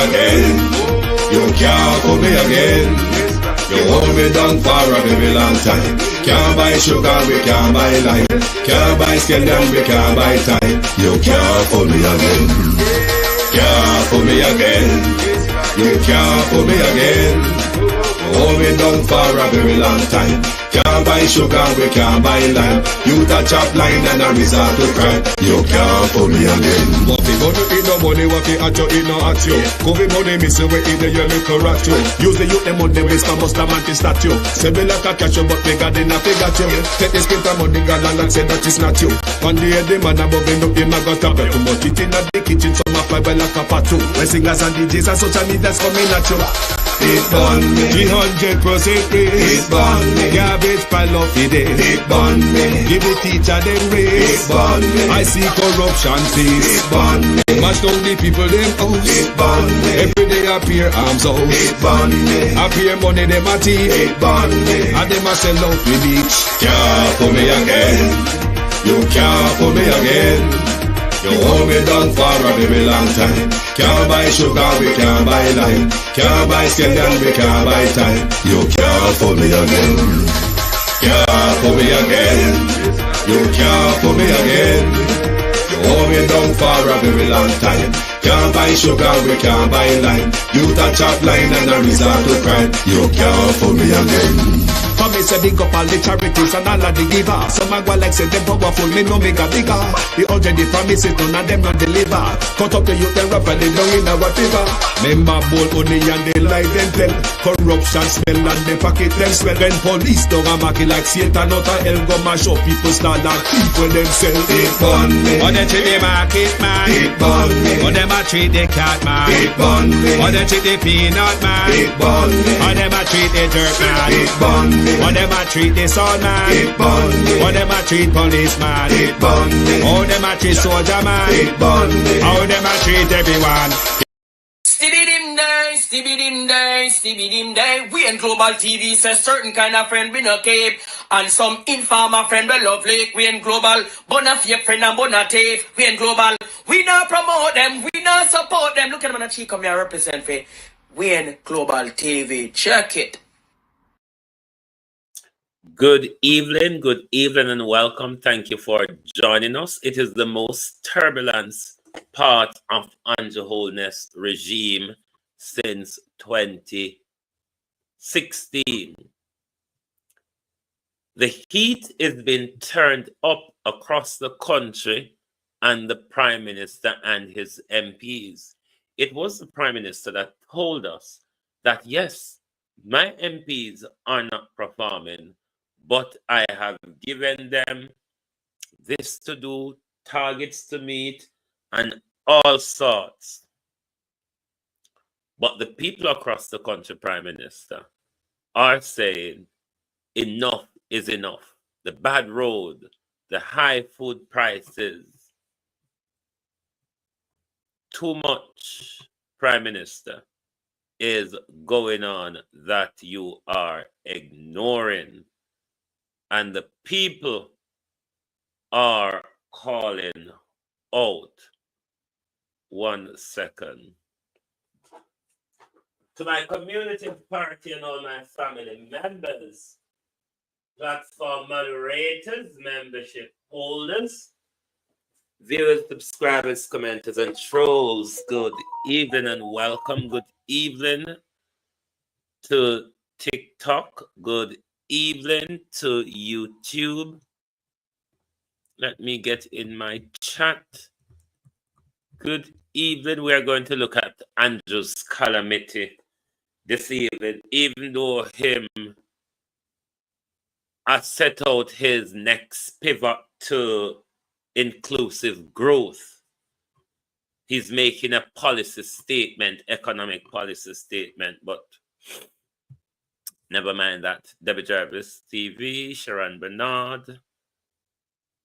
again. You can't pull me again. You hold me down for a very long time. Can't buy sugar, we can't buy lime. Can't buy scandal, we can't buy time. You can't pull me again. Can't pull me again. You can't pull me again. Hold me down for a very long time. Can't buy sugar, we can't buy lime. You touch up line and a resort to crime. You can't pull me again. What people do eat no money, what they at you, eat no at you. Covid money, miss away in the your little rat you. Use the youth, them on the waste, and must have anti-statue. Say me like a cashew, but bigger than a figure you. Take the skin from money, girl, and say that it's not you. One day the man above end up in my gutter. Too much it in the kitchen, some a fly by like a patu. When singers and DJs and social media's coming at you. It burn me 300% raise. It burn me garbage pile of the day. It burn me give the teacher them raise. It burn me I see corruption face. It burn me mash down the people them house. It burn me every day appear arms out. It burn me appear money them a thief. It burn me and them a sell out with each. Can't pull me again. You can't pull me again. You hold me down for a very long time. Can't buy sugar, we can't buy lime. Can't buy scandal, we can't buy time. You can't pull me again. Can't pull me again. You can't pull me again. You hold me down for a very long time. Can't buy sugar, we can't buy lime. You touch up line and a resort to crime. You can't pull me again. For me say big up all the charities and all of the givers. Some a go like say them powerful, me no mega bigger. The already promises none of them not deliver. Cut up the youth and rap and they down in our fever. Member bold only and they lie them tell. Corruption smell and they pocket them swell. When police don't a market like Satan out of hell go mash up people start like people themselves. It burn me. Or they treat the market man. It burn me. Or them a treat the cat man. It burn me. Or they treat the peanut man. It burn me. Or them a treat the dirt man. It burn me. Or them a treat the sun man. It burn me. Or them a treat policeman. It burn me. Or them a treat soldier man. It burn me. Or them a treat everyone. Stibbidim day, stibbidim day, stibbidim day. We in Global TV say certain kind of friend we no cape. And some informer friend we love Lake. We in Global, bona fake friend and bona tape. We in Global, we not promote them, we not support them. Look at them on the cheek, come here represent for. We in Global TV, check it. Good evening, and welcome. Thank you for joining us. It is the most turbulent part of Andrew Holness regime since 2016. The heat is being turned up across the country and the Prime Minister and his MPs. It was the Prime Minister that told us that, yes, my MPs are not performing, but I have given them this to do, targets to meet, and all sorts. But the people across the country, Prime Minister, are saying enough is enough. The bad road, the high food prices, too much, Prime Minister, is going on that you are ignoring. And the people are calling out. 1 second. To my community party and all my family members, platform moderators, membership holders, viewers, subscribers, commenters, and trolls, good evening and welcome. Good evening to TikTok. Good evening to YouTube. Let me get in my chat. Good evening. We are going to look at Andrew's calamity this evening, even though him has set out his next pivot to inclusive growth. He's making a policy statement, economic policy statement, but never mind that. Debbie Jarvis TV, Sharon Bernard,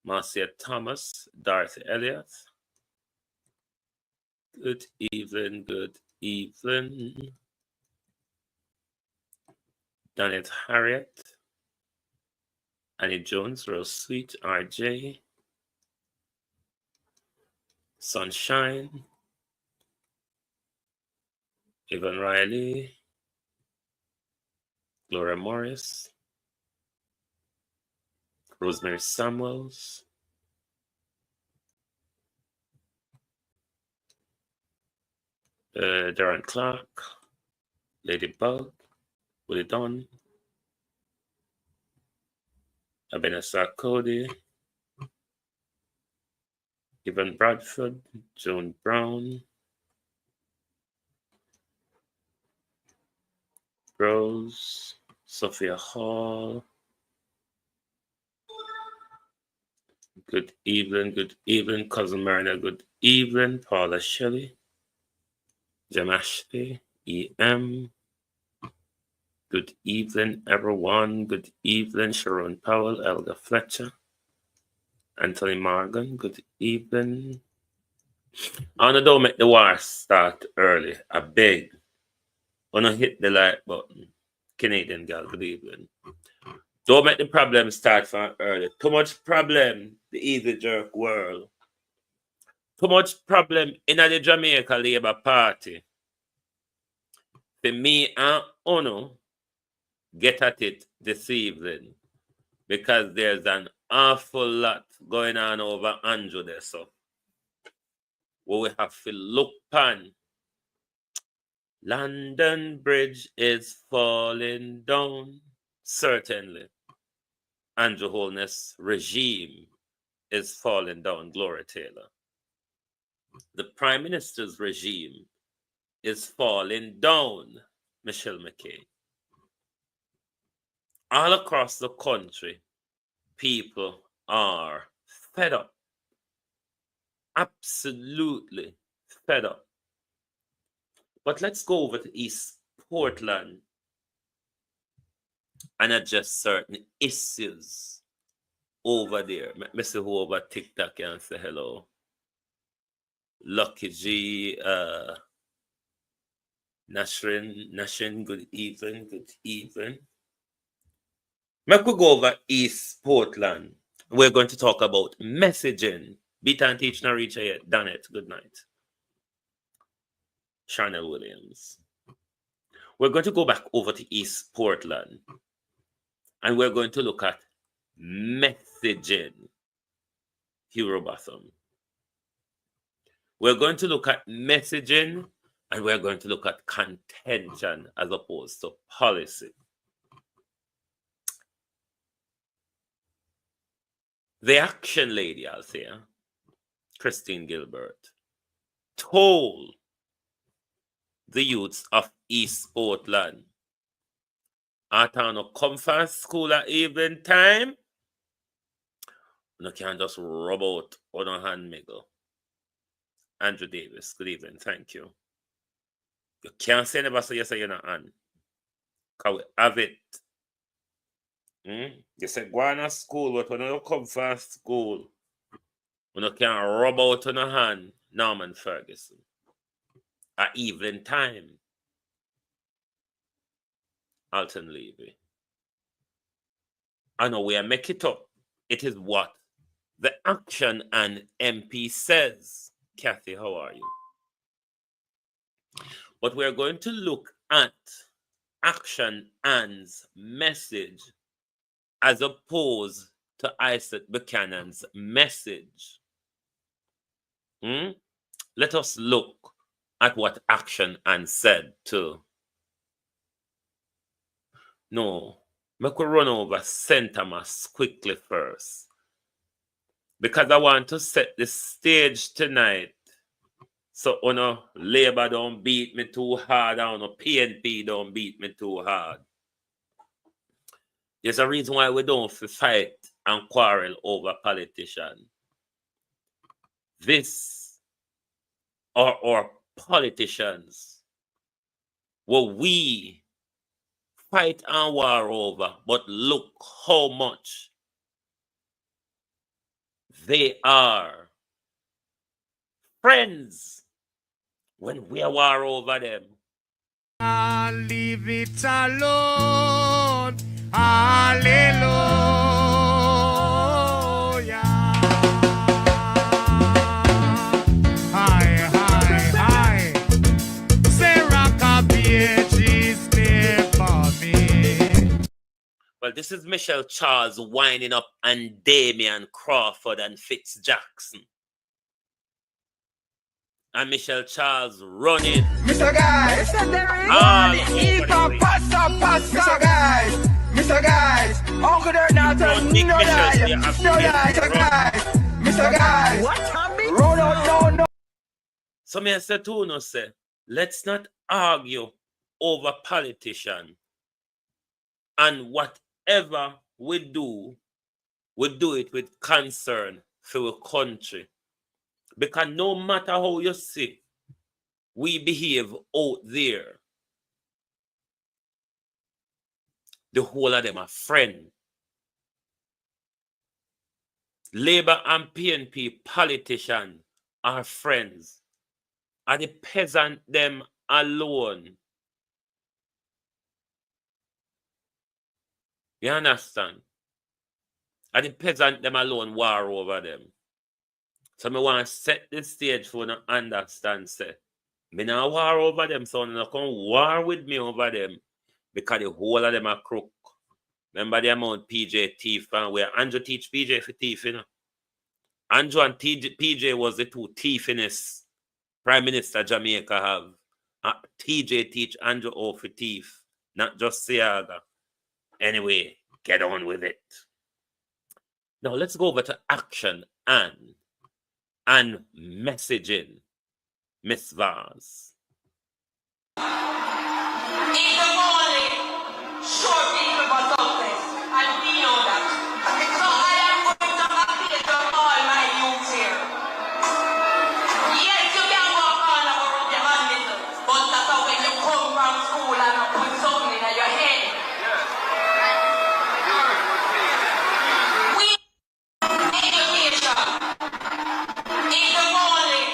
Marcia Thomas, Dorothy Elliott. Good evening, good evening. Donette Harriet, Annie Jones, Rose Sweet, RJ, Sunshine, Evan Riley, Laura Morris, Rosemary Samuels, Darren Clark, Lady Bug, Willie Don, Ebenezer Cody, Evan Bradford, Joan Brown, Rose, Sophia Hall. Good evening, Cousin Marina. Good evening, Paula Shelley, Jem Ashley, E.M. Good evening, everyone. Good evening, Sharon Powell, Elga Fletcher, Anthony Morgan. Good evening. I don't make the war start early. I beg. Wanna hit the like button. Canadian girl, good evening. Don't make the problem start from early. Too much problem, the easy jerk world. Too much problem in the Jamaica Labour Party. For me and Ono get at it this evening because there's an awful lot going on over Andrew there, so we have to look pan. London Bridge is falling down. Certainly. Andrew Holness' regime is falling down, Gloria Taylor. The Prime Minister's regime is falling down, Michelle McKay. All across the country, people are fed up. Absolutely fed up. But let's go over to East Portland and address certain issues over there. Mr. Who over TikTok and say hello. Lucky G, Nashrin, good evening. Make we go over East Portland. We're going to talk about messaging. Beat and teach now reach yet. Done it. Good night. Chanel Williams. We're going to go back over to East Portland and we're going to look at messaging. Hero Botham. We're going to look at messaging and we're going to look at contention as opposed to policy. The action lady out there, Christine Gilbert, told the youths of East Portland, "I no come from school at evening time. You can't just rub out on a hand miggle." Andrew Davis, good evening, thank you. You can't say never say yes or you're not on. Because we have it. You say go on to school, but when you come from school, you can't rub out on a hand, Norman Ferguson. At evening time, Alton Levy. I know we are make it up. It is what the Action and MP says. Kathy, how are you? But we're going to look at Action and's message as opposed to Isaac Buchanan's message. Let us look at what Action and said too. No, make we run over St. Thomas quickly first. Because I want to set the stage tonight. So Labour don't beat me too hard, PNP don't beat me too hard. There's a reason why we don't fight and quarrel over politicians. This are our politicians. What we fight and war over, but look how much they are friends when we are war over them. I'll leave it alone. Hallelujah. Hi. Say rock this is Michelle Charles winding up and Damian Crawford and Fitz Jackson. And Michelle Charles running. Mr. Guys, Mr. Guys, Uncle Donald, Mr. Guys, what happened? Roll out, no. So me say to no say, let's not argue over politician. And whatever we do it with concern for our country. Because no matter how you see, we behave out there, the whole of them are friends. Labour and PNP politicians are friends. Are the peasant them alone? You understand? Are the peasant them alone war over them? So I want to set the stage for you to understand, say, me not war over them, so you not come war with me over them, because the whole of them are crook. Remember the amount PJ thief and where Andrew teach PJ for thief, you know? Andrew and PJ was the two thiefingest Prime Minister Jamaica have. TJ teach Andrew how for thief, not just Siaga. Anyway, get on with it. Now let's go over to action and messaging, Miss Vaz. In the morning, sure people must success, and we know that. So I am going to appeal to all my youths here. Yes, you can walk on and rub your hand little, but that's how when you come from school and put something in your head. We education. In the morning,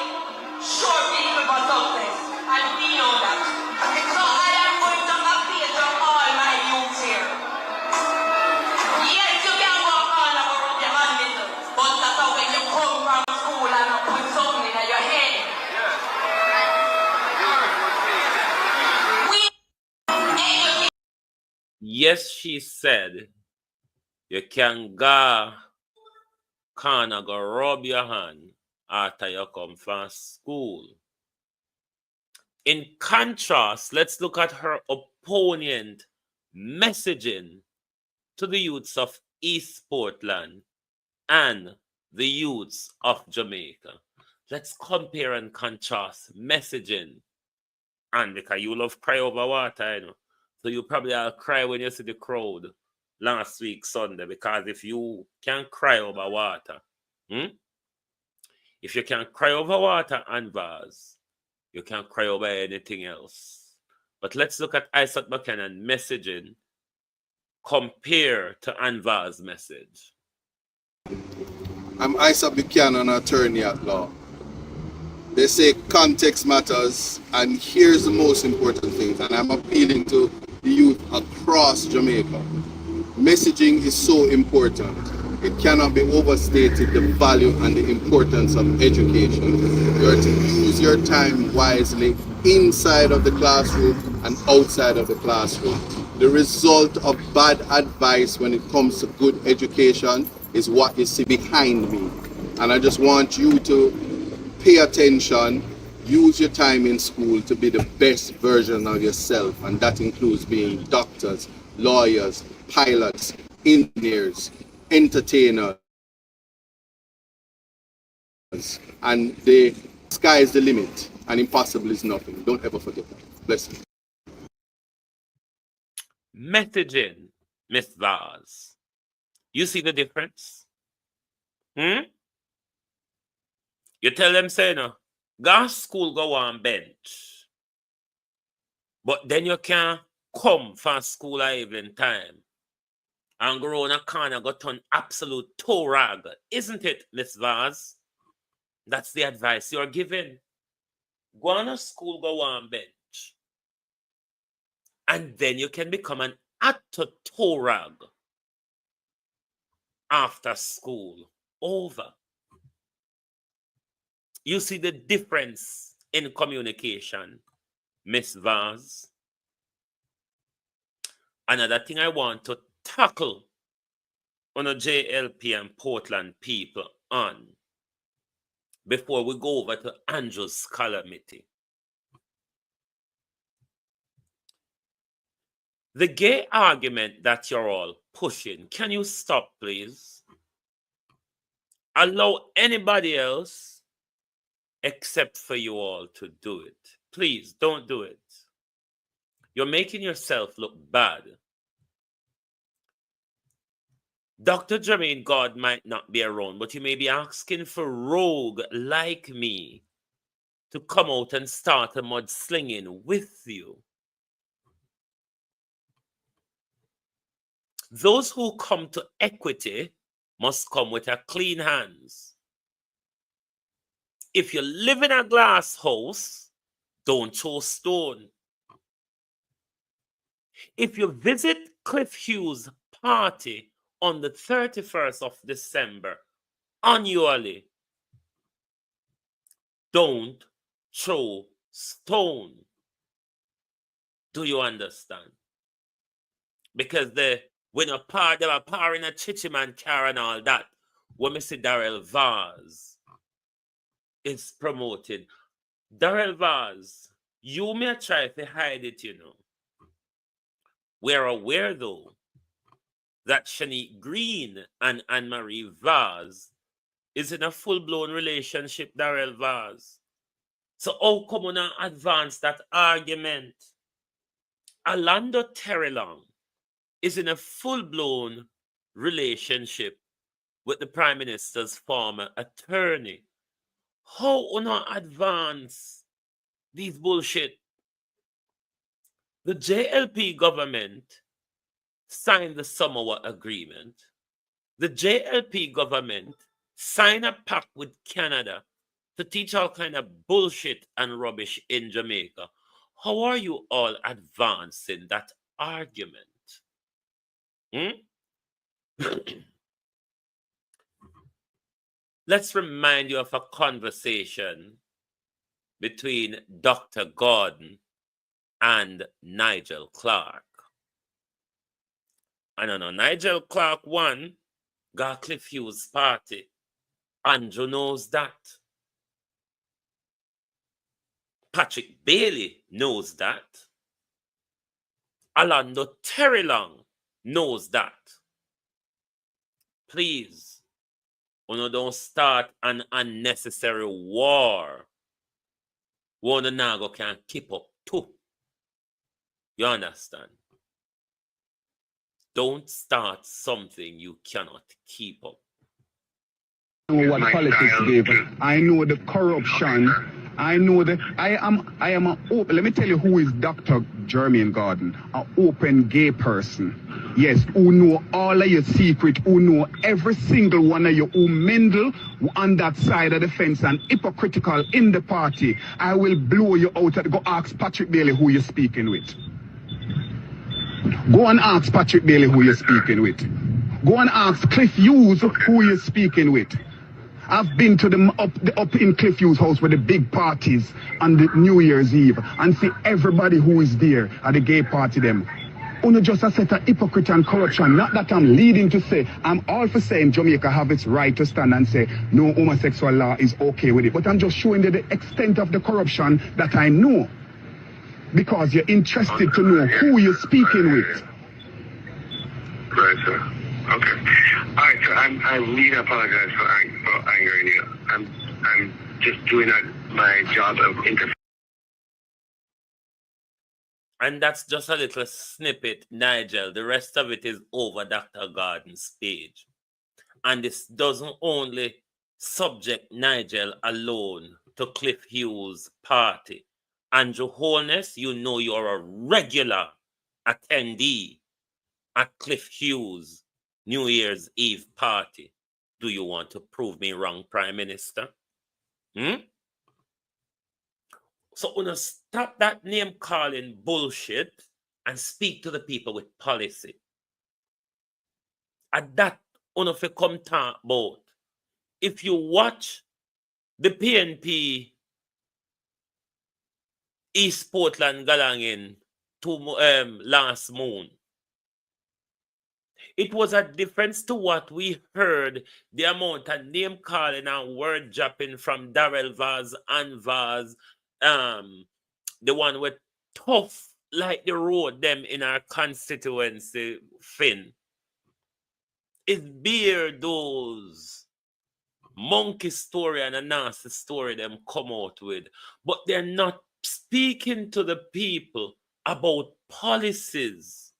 sure people must success, and we know that. So I am going to appeal to all my youths here. Yes, you can walk on and rub your hand little, but that's how when you come from school and put something in your head. We education. Yes, she said, you can go corner go rub your hand after you come from school. In contrast, let's look at her opponent messaging to the youths of East Portland and the youths of Jamaica. Let's compare and contrast messaging. And because you love cry over water, you know. So you probably will cry when you see the crowd last week Sunday, because if you can cry over water, if you can cry over water and vase, you can cry over anything else. But let's look at Isaac Buchanan messaging compare to Anvar's message. I'm Isaac Buchanan, attorney at law. They say context matters, and here's the most important thing, and I'm appealing to the youth across Jamaica. Messaging is so important. It cannot be overstated, the value and the importance of education. You are to use your time wisely inside of the classroom and outside of the classroom. The result of bad advice when it comes to good education is what you see behind me. And I just want you to pay attention, use your time in school to be the best version of yourself, and that includes being doctors, lawyers, pilots, engineers, entertainers, and the sky is the limit, and impossible is nothing. Don't ever forget that. Bless you. Messaging, Miss Vaz. You see the difference? You tell them, say, no, go to school, go on bench. But then you can't come from school at evening time and go in a corner, go turn absolute toe rag. Isn't it, Miss Vaz? That's the advice you're giving. Go on to school, go on bench. And then you can become an utter toe rag after school over. You see the difference in communication, Miss Vaz. Another thing I want to tackle on a JLP and Portland people on before we go over to Andrew's calamity. The gay argument that you're all pushing, can you stop, please? Allow anybody else except for you all to do it. Please don't do it. You're making yourself look bad. Dr. Jermaine God might not be around, but you may be asking for rogue like me to come out and start a mudslinging with you. Those who come to equity must come with a clean hands. If you live in a glass house, don't throw stone. If you visit Cliff Hughes' party on the 31st of December annually, don't throw stone. Do you understand? Because when they were powering a Chichiman car and all that, when Mr. Darrell Vaz is promoted, Darrell Vaz, you may try to hide it, you know. We're aware, though, that Shanique Green and Anne-Marie Vaz is in a full-blown relationship, Darrell Vaz. So how come on advance that argument? Orlando Terrelong is in a full-blown relationship with the Prime Minister's former attorney. How on advance these bullshit? The JLP government signed the Samoa Agreement. The JLP government signed a pact with Canada to teach all kind of bullshit and rubbish in Jamaica. How are you all advancing that argument? Let's remind you of a conversation between Dr. Gordon and Nigel Clark. I don't know, Nigel Clark won Cliff Hughes' party. Andrew knows that. Patrick Bailey knows that. Orlando Terrelong knows that. Please, don't start an unnecessary war. One nago can keep up too. You understand? Don't start something you cannot keep up. I know what politics give. I know the corruption. I know that I am an open. Let me tell you who is Dr. Jermaine Gordon, an open gay person. Yes, who know all of your secret, who know every single one of you, who mingle on that side of the fence and hypocritical in the party. I will blow you out. Go ask Patrick Bailey who you're speaking with. Go and ask Patrick Bailey who you're speaking with. Go and ask Cliff Hughes who you're speaking with. I've been to the up in Cliff Hughes' house with the big parties on the New Year's Eve and see everybody who is there at the gay party them. Uno just a set of hypocrite and corruption. Not that I'm leading to say, I'm all for saying Jamaica have its right to stand and say no homosexual law is okay with it. But I'm just showing you the extent of the corruption that I know. Because you're interested to know who you're speaking with. Right, sir. Okay. All right, so I really apologize for angering you. I'm just doing my job of interfering. And that's just a little snippet, Nigel. The rest of it is over Dr. Gordon's page. And this doesn't only subject Nigel alone to Cliff Hughes' party. Andrew Holness, you know you're a regular attendee at Cliff Hughes' New Year's Eve party. Do you want to prove me wrong, Prime Minister? So, stop that name-calling bullshit and speak to the people with policy. And that, if you come talk about, if you watch the PNP East Portland Galangin last moon, It was a difference to what we heard, the amount of name calling and word dropping from Darrell Vaz and Vaz, the one with tough like the road them in our constituency, Finn. It's beer those monkey story and a nasty story them come out with, but they're not speaking to the people about policies.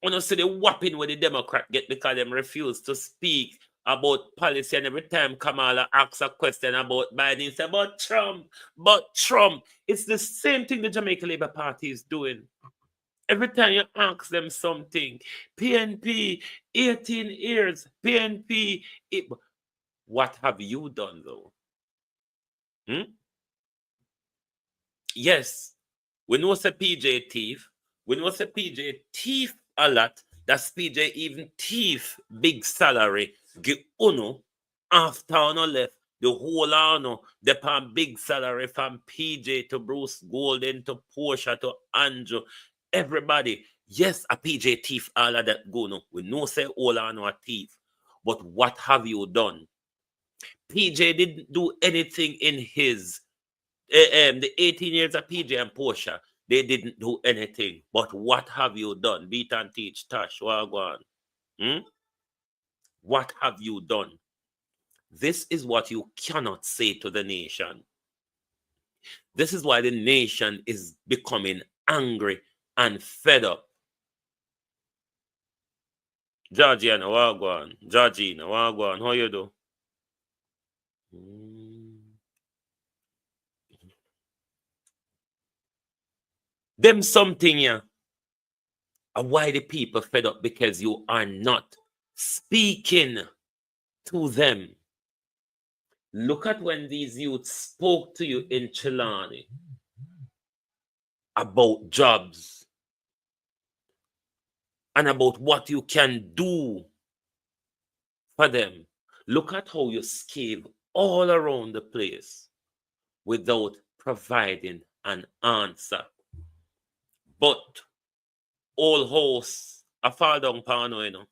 You know, see the whopping where the Democrat get because them refuse to speak about policy, and every time Kamala asks a question about Biden, he say, but Trump. It's the same thing the Jamaica Labour Party is doing. Every time you ask them something, PNP, 18 years, PNP, what have you done though? Yes, we know say PJ thief. We know say PJ thief a lot. That's PJ even thief big salary. Give uno after uno left. The whole uno depend big salary from PJ to Bruce Golden to Portia to Andrew. Everybody. Yes, a PJ thief all of that go no. We know say all uno a thief. But what have you done? PJ didn't do anything in his the 18 years of PJ and Portia, they didn't do anything. But what have you done? Beat and teach, Tash, Wagwan. What have you done? This is what you cannot say to the nation. This is why the nation is becoming angry and fed up. Georgiana, Wagwan. Georgina, Wagwan. How you do? Them something here. And why the people fed up? Because you are not speaking to them. Look at when these youths spoke to you in Chilani about jobs and about what you can do for them. Look at how you scave all around the place without providing an answer. But all house a fall down pano, you know.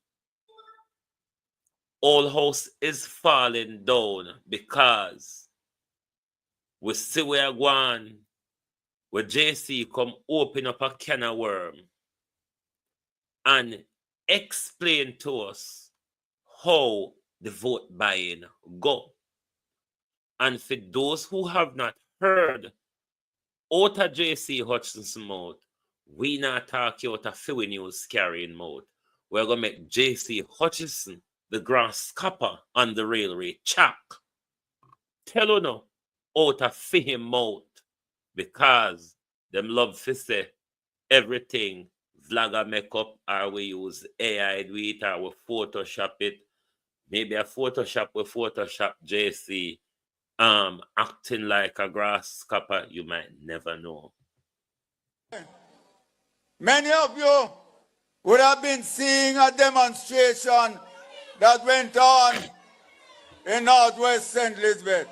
All house is falling down because we see we are going where JC come open up a can of worm and explain to us how the vote buying go. And for those who have not heard out of JC Hutchinson's mouth, we not talk out of Philly News carrying mouth. We're going to make JC Hutchinson, the grasshopper on the railway track, tell you no out of him mouth, because them love to say everything vlogger make up, or we use AI do it, or we Photoshop it. Maybe a Photoshop with Photoshop JC acting like a grasshopper. You might never know. Many of you would have been seeing a demonstration that went on in Northwest St. Elizabeth.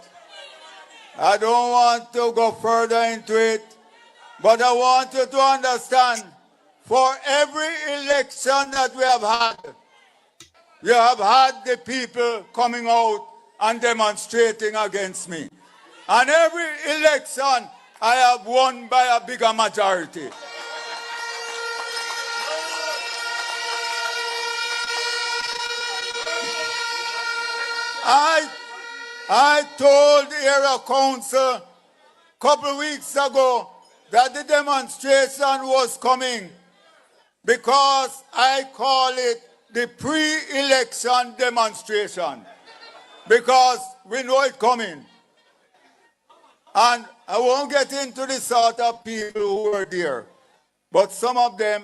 I don't want to go further into it, but I want you to understand, for every election that we have had, you have had the people coming out and demonstrating against me. And every election, I have won by a bigger majority. I told the area council a couple of weeks ago that the demonstration was coming because I call it the pre-election demonstration, because we know it's coming. And I won't get into the sort of people who were there, but some of them,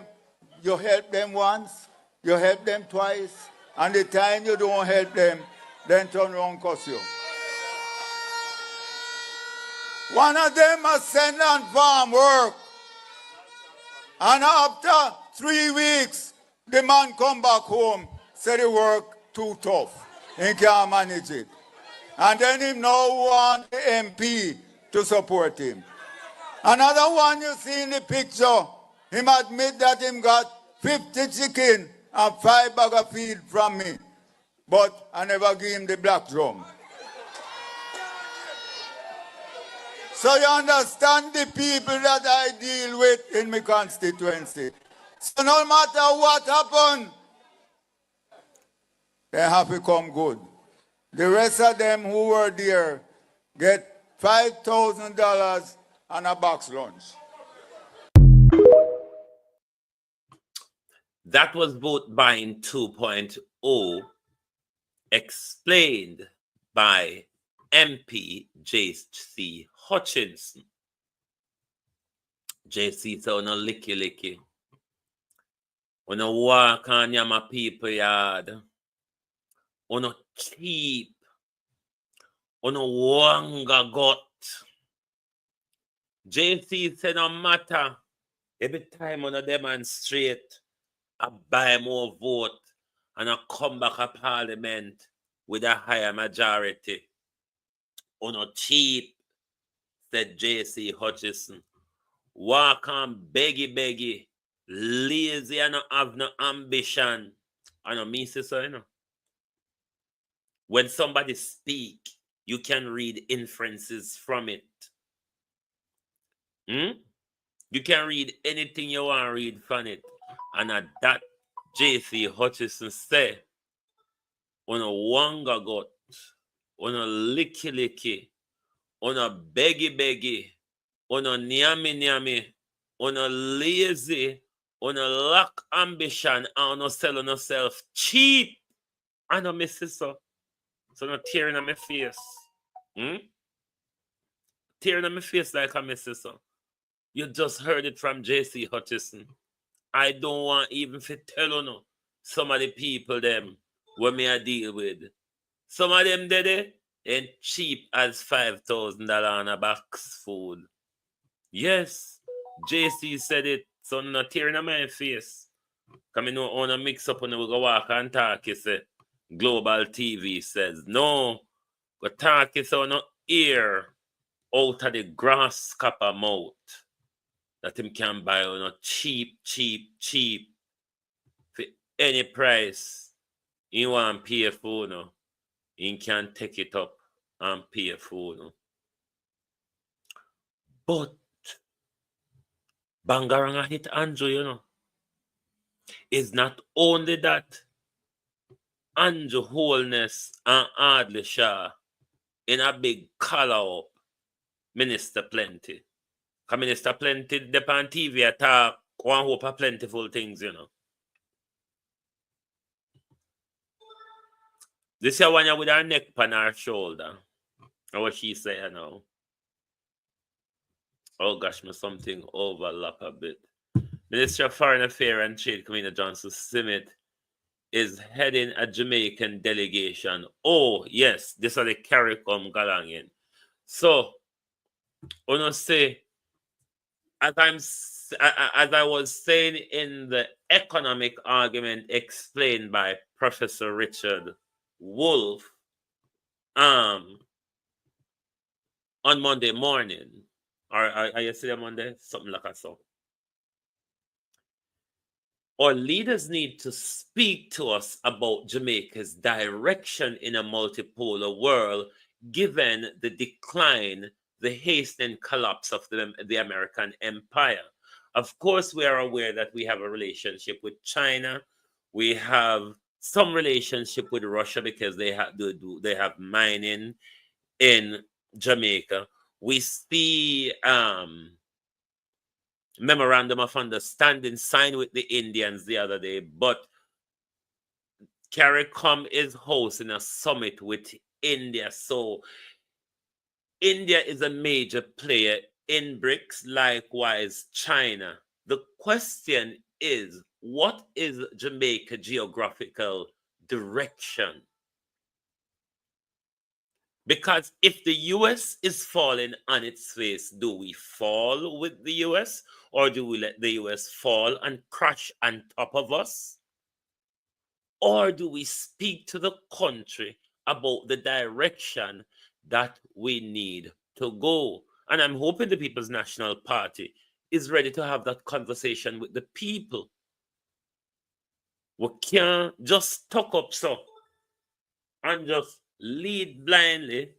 you help them once, you help them twice, and the time you don't help them, then turn around and cuss you. One of them has sent on farm work, and after 3 weeks, the man come back home, said the work too tough, he can't manage it. And then him now want the MP to support him. Another one you see in the picture him admit that him got 50 chicken and 5 bag of feed from me. But I never give him the black drum. So you understand the people that I deal with in my constituency. So no matter what happened, they have become good. The rest of them who were there get $5,000 and a box lunch. That was Vote Buying 2.0, explained by MP J.C. Hutchinson. J.C. said, "Una licky licky. Una walk on yama people yard. Una cheap. Una wanga got." J.C. said, "No matter. Every time una demonstrate, I buy more vote and I come back to parliament with a higher majority. Una cheap," said J.C. Hutchison. "Walk on beggy, lazy and not have no ambition." I know me say so, you know. When somebody speak, you can read inferences from it. You can read anything you want to read from it. And at that J.C. Hutchison say, "Una wanga got, una licky, una beggy, una nyami, una lazy, una lack ambition, and una selling yourself cheap." I know me say so. So no tearing on my face. Tearing on my face like I miss it so. You just heard it from J.C. Hutchison. I don't want even to tell you no. Some of the people them what me I deal with. Some of them they ain't cheap as $5,000 on a box food. Yes, JC said it, so I'm not tearing on my face. Come in on a mix up and we go walk and talk, you say. Global TV says, no, go talk is on no ear out of the grass copper mouth. That him can buy on a cheap for any price. He want pay for no. He can take it up and pay for no. But Bangaranga hit Andrew, you know. It's not only that Andrew Holness and Audley Shaw in a big collar up Minister Plenty. Because Minister Plenty dep on TV attack one hope of plentiful things, you know. This is one with her neck on her shoulder. Or what she say, you know. Oh gosh, me something overlap a bit. Minister of Foreign Affairs and Trade Commissioner Johnson Smith is heading a Jamaican delegation. Oh, yes, this is the CARICOM Galangin. So, I want to say, as I was saying in the economic argument explained by Professor Richard Wolff on Monday morning, or yesterday Monday, something like that. So, our leaders need to speak to us about Jamaica's direction in a multipolar world, given the decline, the hastening collapse of the American empire. Of course, we are aware that we have a relationship with China. We have some relationship with Russia because they have mining in Jamaica. We see memorandum of understanding signed with the Indians the other day, but CARICOM is hosting a summit with India. So India is a major player in BRICS, likewise China. The question is, what is Jamaica's geographical direction? Because if the US is falling on its face, do we fall with the US or do we let the US fall and crash on top of us? Or do we speak to the country about the direction that we need to go? And I'm hoping the People's National Party is ready to have that conversation with the people. We can't just talk up so and just lead blindly,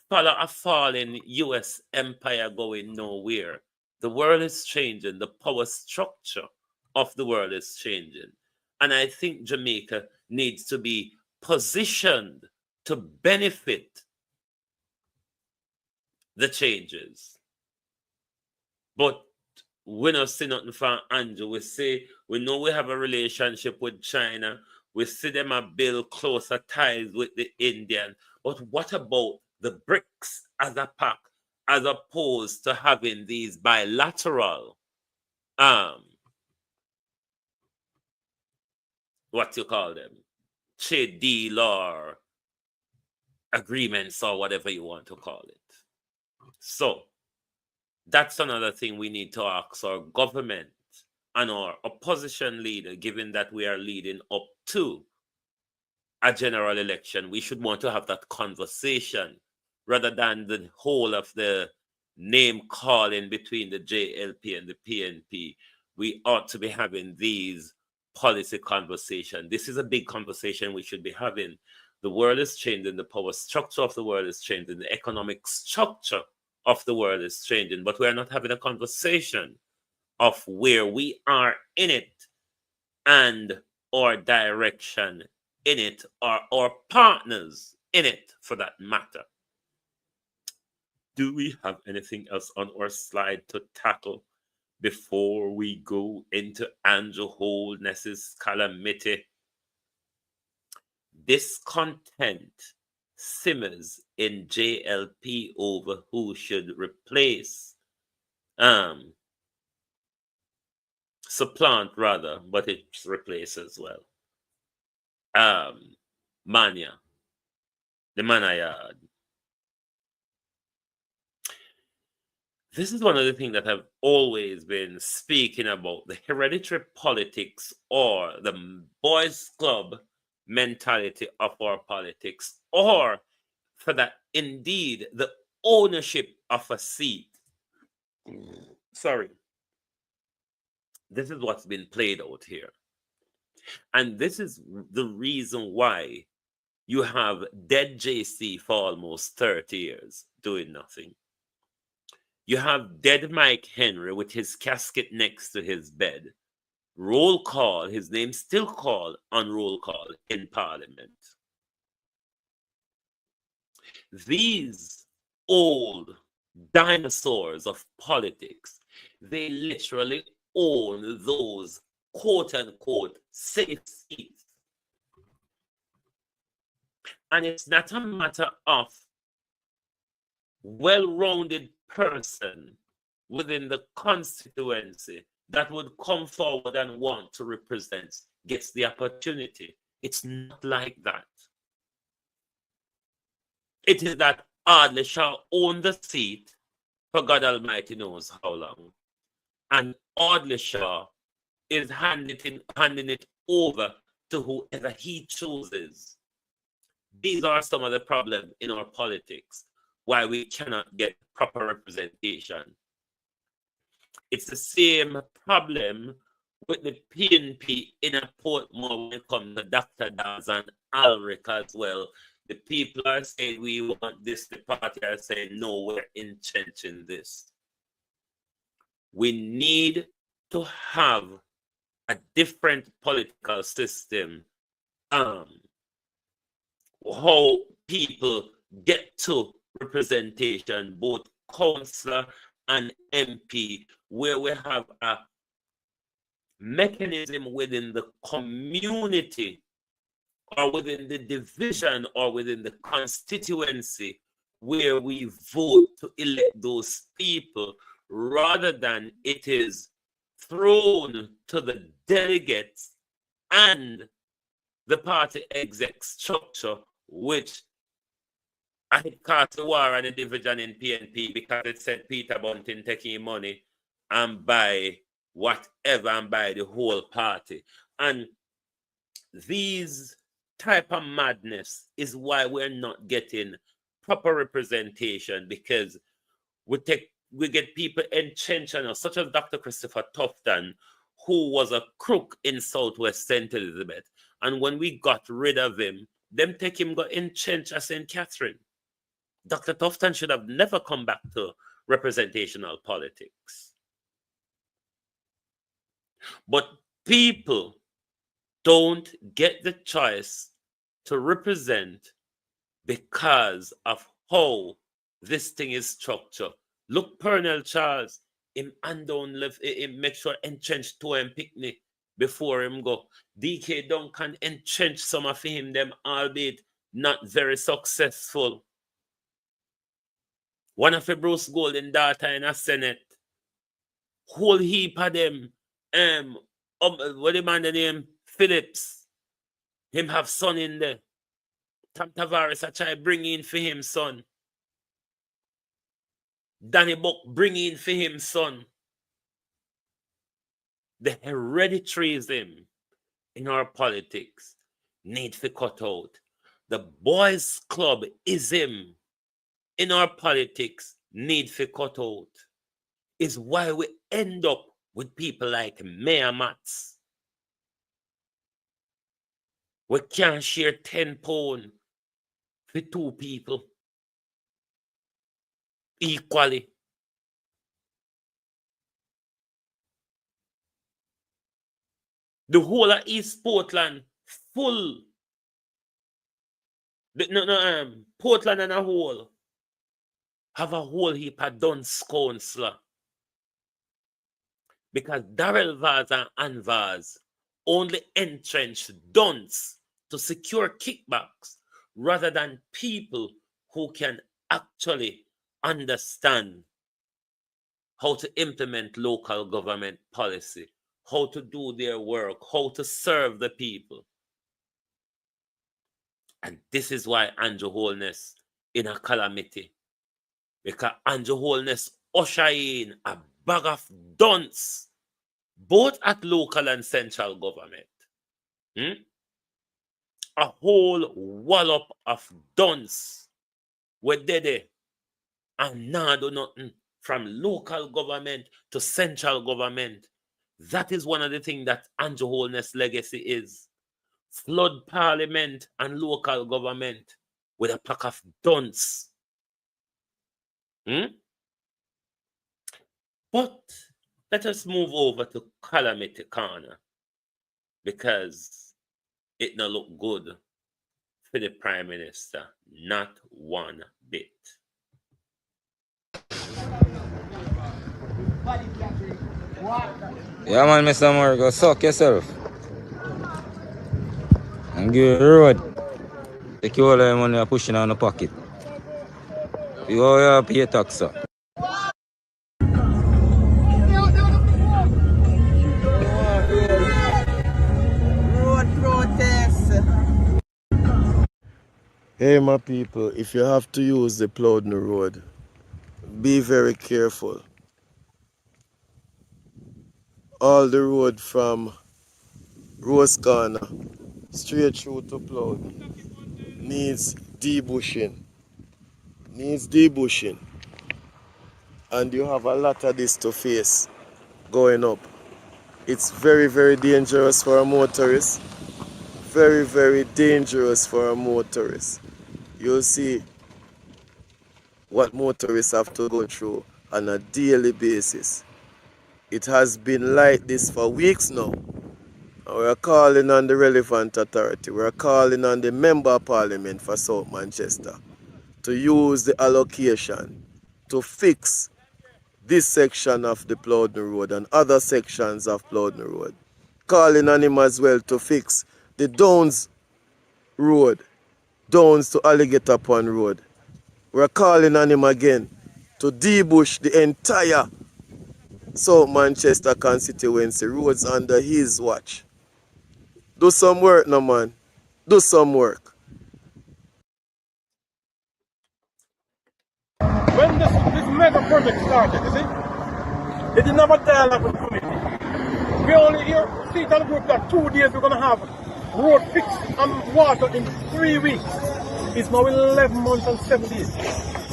follow a falling US empire going nowhere. The world is changing, the power structure of the world is changing. And I think Jamaica needs to be positioned to benefit the changes. But we don't see nothing from Andrew. We say we know we have a relationship with China. We see them a build closer ties with the Indian. But what about the BRICS as a pack, as opposed to having these bilateral what you call them? Trade deal or agreements or whatever you want to call it. So that's another thing we need to ask our government and our opposition leader, given that we are leading up to a general election. We should want to have that conversation rather than the whole of the name calling between the JLP and the PNP. We ought to be having these policy conversations. This is a big conversation we should be having. The world is changing, the power structure of the world is changing, the economic structure of the world is changing, but we are not having a conversation of where we are in it and our direction in it, or our partners in it for that matter. Do we have anything else on our slide to tackle before we go into Andrew Holness's calamity? Discontent simmers in JLP over who should replace, supplant rather, but it's replace as well. Mania, the Manayard. This is one of the things that I've always been speaking about, the hereditary politics or the boys' club mentality of our politics, or for that, indeed, the ownership of a seat. Sorry. This is what's been played out here. And this is the reason why you have dead JC for almost 30 years doing nothing. You have dead Mike Henry with his casket next to his bed. Roll call, his name still called on roll call in Parliament. These old dinosaurs of politics, they literally own those quote-unquote safe seats. And it's not a matter of well-rounded person within the constituency that would come forward and want to represent gets the opportunity. It's not like that. It is that Audley shall own the seat for God Almighty knows how long. And Audley Shaw is handing it over to whoever he chooses. These are some of the problems in our politics, why we cannot get proper representation. It's the same problem with the PNP in a Portmore when it comes to Dr. Dawes and Alric as well. The people are saying we want this, the party are saying no, we're entrenching this. We need to have a different political system. How people get to representation, both councillor and MP, where we have a mechanism within the community or within the division or within the constituency where we vote to elect those people, rather than it is thrown to the delegates and the party exec structure, which I cast a war on the division in PNP because it said Peter Bunting taking money and buy whatever and buy the whole party. And these type of madness is why we're not getting proper representation, because we we get people entrenched on us, such as Dr. Christopher Tufton, who was a crook in Southwest St. Elizabeth. And when we got rid of him, them take him got entrenched at St. Catherine. Dr. Tufton should have never come back to representational politics. But people don't get the choice to represent because of how this thing is structured. Look, Pernell Charles, him and down left, him make sure entrench to him picnic before him go. DK Duncan entrench some of him, them albeit not very successful. One of the Bruce Golden daughter in a Senate. Whole heap of them, what the man the name? Phillips. Him have son in there. Tom Tavares I try bring in for him son. Danny Buck bring in for him son. The hereditaryism in our politics need to cut out. The boys club ism in our politics need to cut out. Is why we end up with people like Mayor Mats. We can't share 10 pounds for 2 people equally. The whole of East Portland full. Portland and a whole have a whole heap of dunce counselor. Because Darrell Vaz and Anvaz only entrench dunce to secure kickbacks rather than people who can actually understand how to implement local government policy, how to do their work, how to serve the people. And this is why Andrew Holness in a calamity. Because Andrew Holness usher in a bag of dunce, both at local and central government. A whole wallop of dunce were there and now do nothing from local government to central government. That is one of the things that Andrew Holness' legacy is. Flood parliament and local government with a pack of dunce. But let us move over to Calamity Corner because it not look good for the Prime Minister, not one bit. Yeah, man, Mr. Moore, go suck yourself. And give you the road. Take you all the money you're pushing on the pocket. You all pay tax, sir. Road protest. Hey, my people, if you have to use the Plowden Road, be very careful. All the road from Rose Corner straight through to Plowden needs debushing. And you have a lot of this to face going up. It's very, very dangerous for a motorist. Very, very dangerous for a motorist. You'll see what motorists have to go through on a daily basis. It has been like this for weeks now. And we're calling on the relevant authority. We're calling on the Member of Parliament for South Manchester to use the allocation to fix this section of the Plowden Road and other sections of Plowden Road. Calling on him as well to fix the Downs Road, Downs to Alligator Pond Road. We're calling on him again to debush the entire South Manchester constituency roads under his watch. Do some work now, man. Do some work. When this mega project started, you see, they didn't have a dialogue with the committee. We only hear, see it on the group that 2 days we're going to have road fixed and water in 3 weeks. It's now 11 months and 7 days.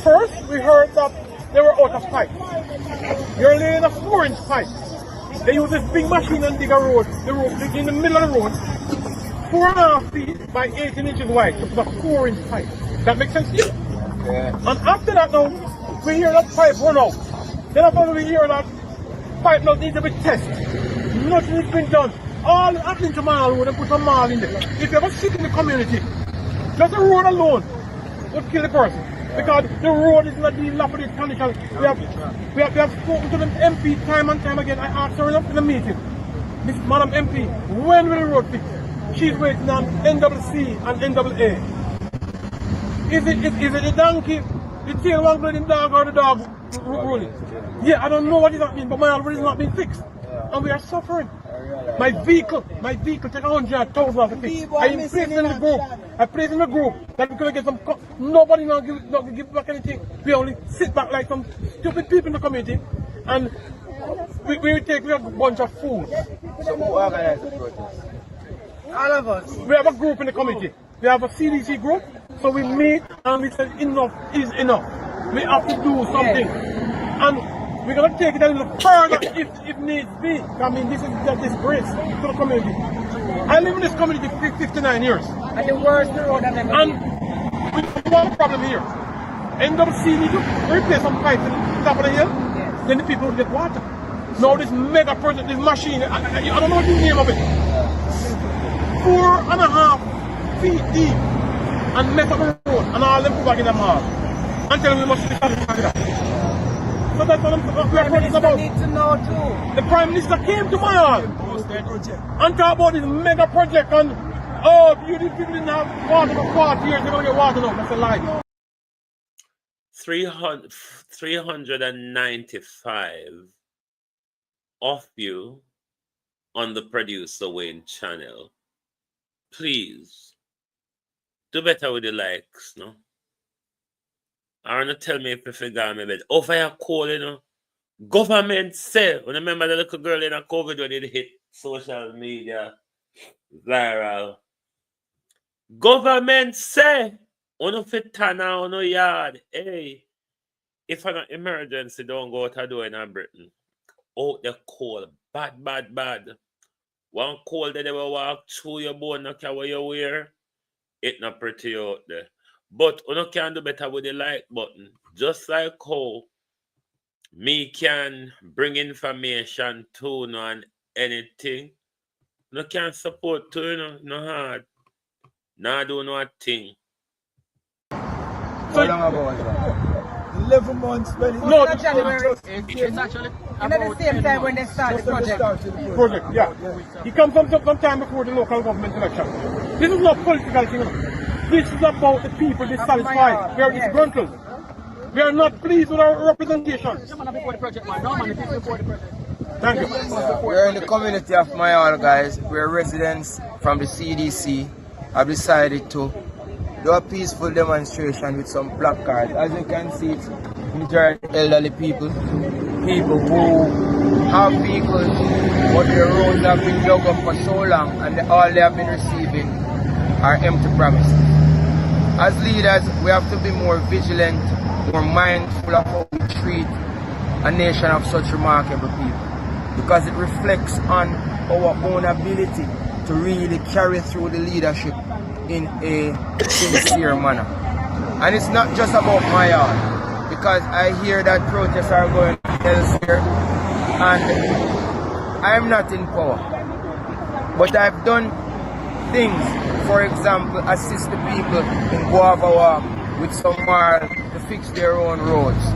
First, we heard that they were out of pipe. You're laying a 4-inch pipe. They use this big machine and dig a road. The road in the middle of the road, 4.5 feet by 18 inches wide. So it's a 4-inch pipe. That makes sense to you? Yeah. And after that now, we hear that pipe run out. Then after we hear that pipe now needs to be tested. Nothing has been done. All happening to Mall Road and put a mall in there. If you ever sit in the community, just the road alone would kill the person. Because the road is not being dilapidated condition. We have spoken to the MP time and time again. I asked her in the meeting, Miss Madam MP, when will the road fix? She's waiting on NCC and NAA. Is it the donkey, the tail one bleeding dog, or the dog rolling? Yeah, I don't know what is happening, but my road is not being fixed. And we are suffering. My vehicle take 100,000 off the fix. I placed in the group. I placed in the group that we're going to get some. Nobody not give back anything. We only sit back like some stupid people in the community, and we take a bunch of fools. So who organized the protest? All of us. We have a group in the community. We have a CDC group. So we meet and we say enough is enough. We have to do something. And we're going to take it a little further if needs be. I mean, this is a disgrace to the community. I live in this community for 59 years. And the worst road I've ever been. And we have one problem here. NCC need to replace some pipes in the top of the hill. Yes. Then the people will get water. Now this mega project, this machine, I don't know what the name of it. 4.5 feet deep. And make up a road. And all them put back in the mall. And tell them we must be satisfied. So that's what we are talking about. Need to know too. The Prime Minister came to my hall and talked about this mega project and you people didn't have water for 40 years, they're going to get water now. That's a lie. 395 of you on the Producer Wayne channel. Please do better with the likes, no? I want to tell me if you forgot me, but over your call, you know, government say, when I remember the little girl in a COVID when it hit social media viral. Government say, on fit turn on your yard, hey, if an emergency don't go out of door in Britain, out the cold, bad. One cold that they will walk through your bone, no care what you wear, it not pretty out there. But you can do better with the like button. Just like how me can bring information to you on anything. You can support to you, no hard. Nah do no thing. How long ago was that? 11 months. No, it's actually at the same time when they start the project. Yeah. It comes from some time before the local government election. This is not political thing. This is about the people dissatisfied. We are disgruntled. We are not pleased with our representation. Thank you. We're in the community of Mayal, guys. We're residents from the CDC. I've decided to do a peaceful demonstration with some placards. As you can see, it's majority elderly people who have vehicles, but their roads have been dug up for so long and all they have been receiving are empty promises. As leaders, we have to be more vigilant, more mindful of how we treat a nation of such remarkable people, because it reflects on our own ability to really carry through the leadership in a sincere manner. And it's not just about my yard, because I hear that protests are going elsewhere and I'm not in power. But I've done things, for example, assist the people in Guavawa with some moral to fix their own roads.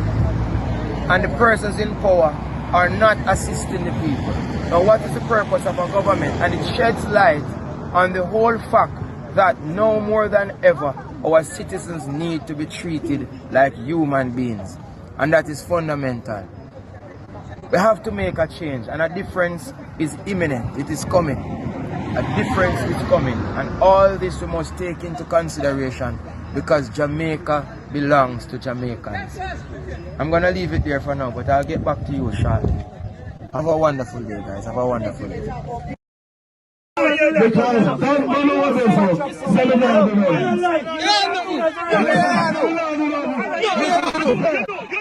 And the persons in power are not assisting the people. Now what is the purpose of a government? And it sheds light on the whole fact that no more than ever our citizens need to be treated like human beings. And that is fundamental. We have to make a change, and a difference is imminent. It is coming. A difference is coming, and all this we must take into consideration, because Jamaica belongs to Jamaicans. I'm going to leave it there for now, but I'll get back to you shortly. Have a wonderful day, guys. Have a wonderful day.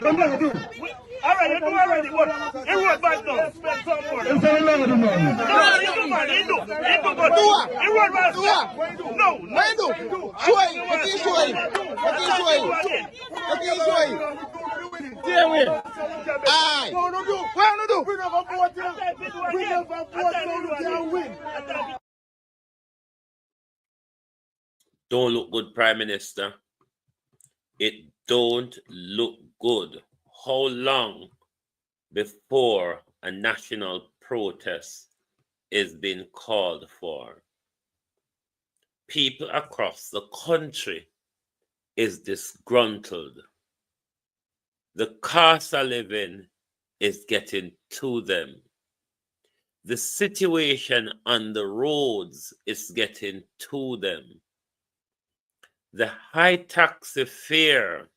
Alright, you do already, but he wrote back now. Spend some more. No, you do, man. He do, but he wrote back. No. Show him. What is show him? Deal with. Aye. No, do. What you do? We never vote here. We never vote, so we can't win. Don't look good, Prime Minister. It don't look good. How long before a national protest is being called for? People across the country is disgruntled. The cost of living is getting to them. The situation on the roads is getting to them. The high taxi fare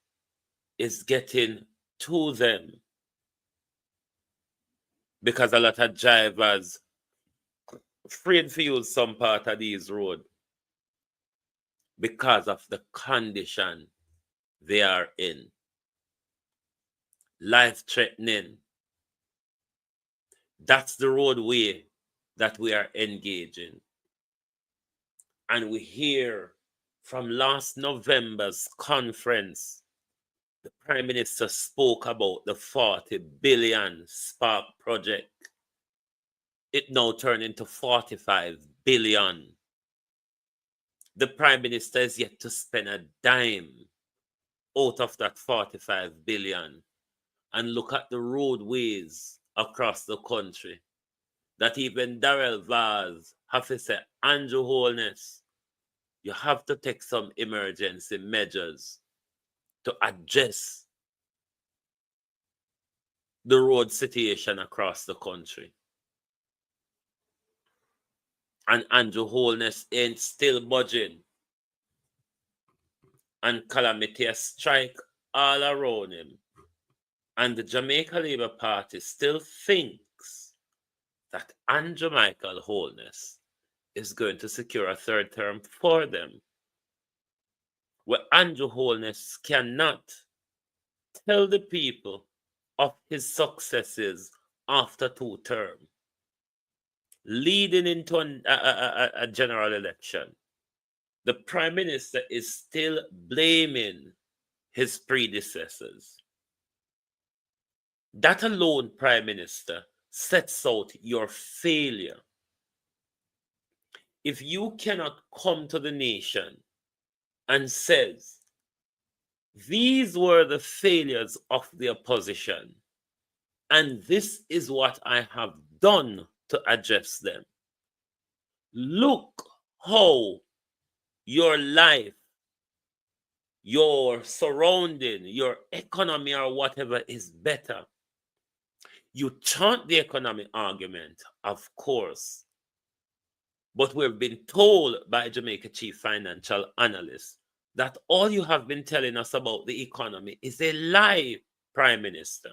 is getting to them because a lot of drivers afraid to use some part of these roads because of the condition they are in. Life-threatening. That's the roadway that we are engaging. And we hear from last November's conference, the Prime Minister spoke about the 40 billion Spark project. It now turned into 45 billion. The Prime Minister is yet to spend a dime out of that 45 billion. And look at the roadways across the country that even Darrell Vaz have to say, Andrew Holness, you have to take some emergency measures to address the road situation across the country. And Andrew Holness ain't still budging. And calamity has strike all around him. And the Jamaica Labour Party still thinks that Andrew Michael Holness is going to secure a third term for them. Where Andrew Holness cannot tell the people of his successes after 2 terms, leading into a general election. The Prime Minister is still blaming his predecessors. That alone, Prime Minister, sets out your failure. If you cannot come to the nation and says, these were the failures of the opposition, and this is what I have done to address them. Look how your life, your surrounding, your economy or whatever is better. You chant the economic argument, of course, but we've been told by Jamaica Chief Financial Analyst that all you have been telling us about the economy is a lie, Prime Minister.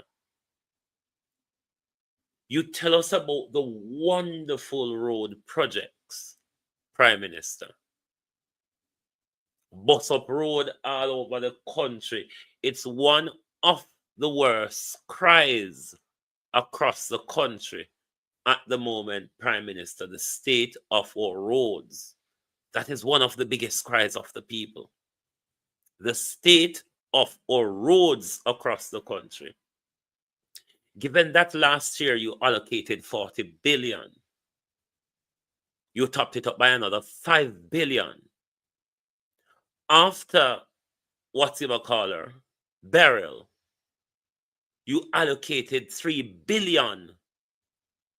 You tell us about the wonderful road projects, Prime Minister. Bus up road all over the country. It's one of the worst cries across the country at the moment, Prime Minister, the state of our roads. That is one of the biggest cries of the people. The state of our roads across the country. Given that last year you allocated 40 billion, you topped it up by another 5 billion. After burial, you allocated 3 billion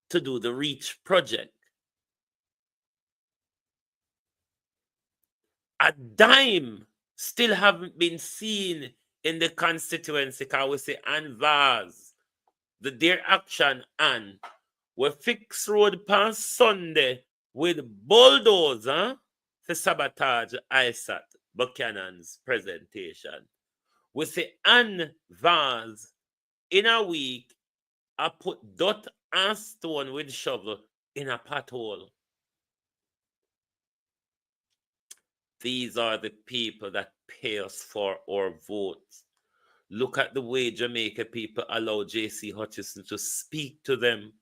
to do the REACH project. A dime still haven't been seen in the constituency, because we say and Vaz, the Dear Action and we fix road past Sunday with bulldozer to sabotage ISAT Buchanan's presentation. We say and Vaz in a week I put dot and stone with shovel in a pothole. These are the people that pay us for our votes. Look at the way Jamaica people allow J.C. Hutchison to speak to them.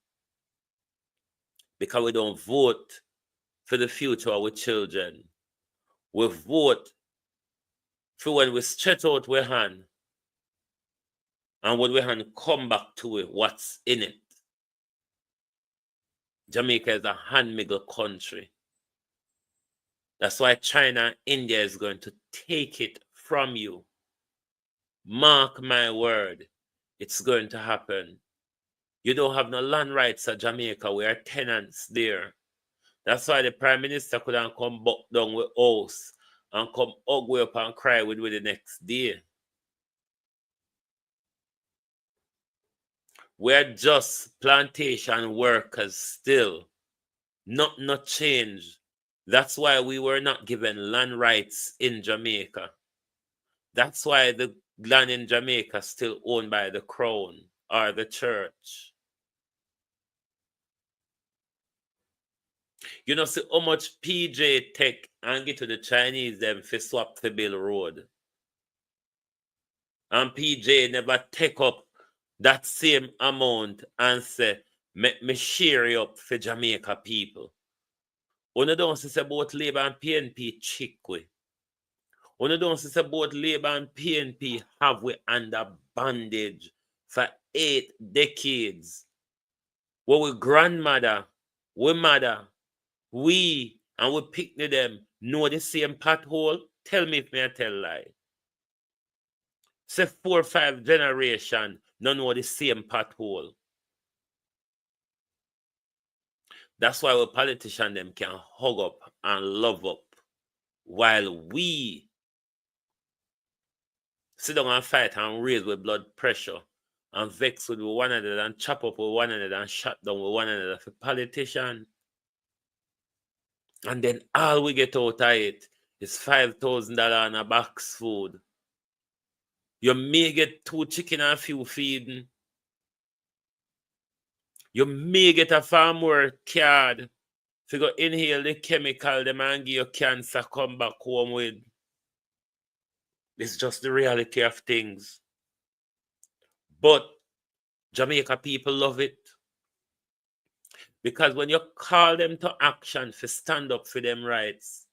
Because we don't vote for the future of our children. We vote for when we stretch out our hand. And when we hand come back to it, what's in it. Jamaica is a hand-middle country. That's why China and India is going to take it from you. Mark my word, it's going to happen. You don't have no land rights at Jamaica. We are tenants there. That's why the Prime Minister couldn't come back down with us and come ugly up and cry with the next day. We're just plantation workers still. Not change. That's why we were not given land rights in Jamaica. That's why the land in Jamaica is still owned by the crown or the church. You know, see how much PJ take and get to the Chinese them for swap for Bill Road. And PJ never take up that same amount and say, make me share it up for Jamaica people. One don't say about Labour and PNP chick we. One don't say about Labour and PNP have we under bondage for 8 decades. Where we grandmother, we mother, we and we picnic them know the same pothole. Tell me if me I tell lie. Say 4 or 5 generation don't know the same pothole. That's why we politicians them can hug up and love up while we sit down and fight and raise with blood pressure and vex with one another and chop up with one another and shut down with one another for politicians. And then all we get out of it is $5,000 on a box food. You may get 2 chicken and a few feeding. You may get a farm work card to go inhale the chemical them and give you cancer come back home with. It's just the reality of things. But Jamaica people love it. Because when you call them to action for stand up for them rights,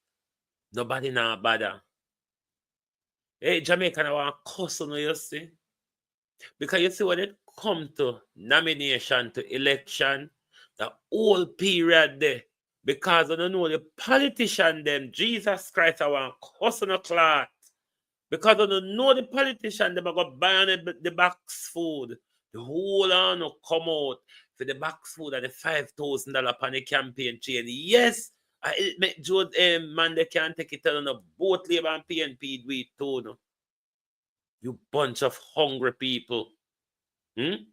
nobody now bother. Hey, Jamaica now want cuss on you see. Because you see when it come to nomination to election, the whole period there, because I don't know the politician them, Jesus Christ, I want cuss on a cloth. Because I don't know the politician them, I got buy on the box food. The whole on come out for the box food and the $5,000 upon the campaign chain. Yes, I make Joe man they can't take it on a boat Labour and PNP do it too. No? You bunch of hungry people. And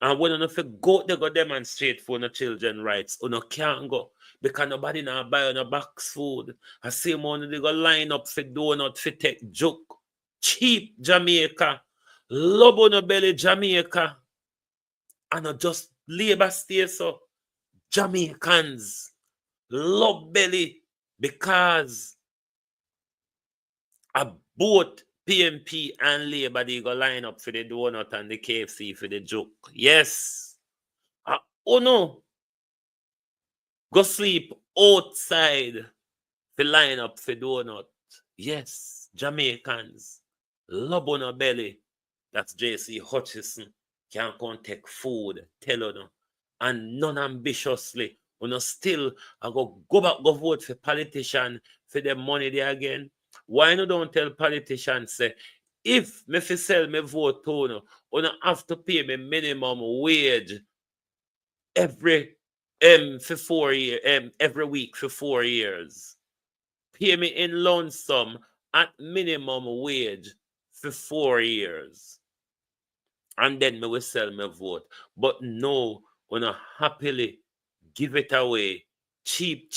when you go, they go demonstrate for the children's rights. You can't go because nobody now buy on a box food. I see money they go line up for donut for take joke. Cheap Jamaica. Love on the belly Jamaica. And not just Labour stay so. Jamaicans love belly because a both PNP and Labour they go line up for the donut and the KFC for the joke. Yes. Oh no. Go sleep outside for line up for donut. Yes. Jamaicans love on a belly. That's J.C. Hutchison. Can't come take food. Tell you no. And non-ambitiously. You still I go back go vote for politician for the money there again. Why no don't tell politicians say if me fi sell me vote to you have to pay me minimum wage every for 4 years every week for 4 years. Pay me in lump sum at minimum wage for 4 years. And then me will sell my vote. But no, happily give it away cheap.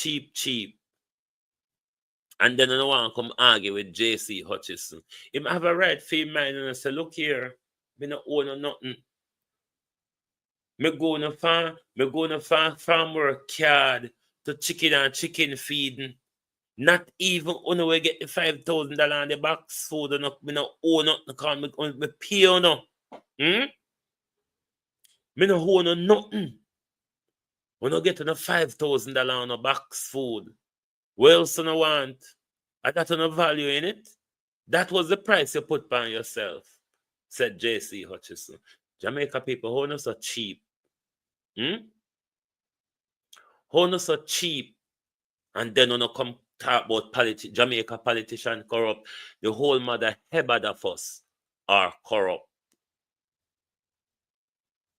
And then I don't want to come argue with J.C. Hutchison. He have a right for him mind and I say, look here, me not own nothing. Me go on farm work card to chicken and chicken feeding. Not even when we get the $5,000 on the box food, and me no owe nothing, because me pay you no. Me no owe no nothing. We no get no $5,000 on a box food. What else you no want? I got no value in it. That was the price you put on yourself, said J.C. Hutchison. Jamaica people, Holness are cheap. Holness are cheap. And then when you come talk about Jamaica politician corrupt, the whole mother Hebad of us are corrupt.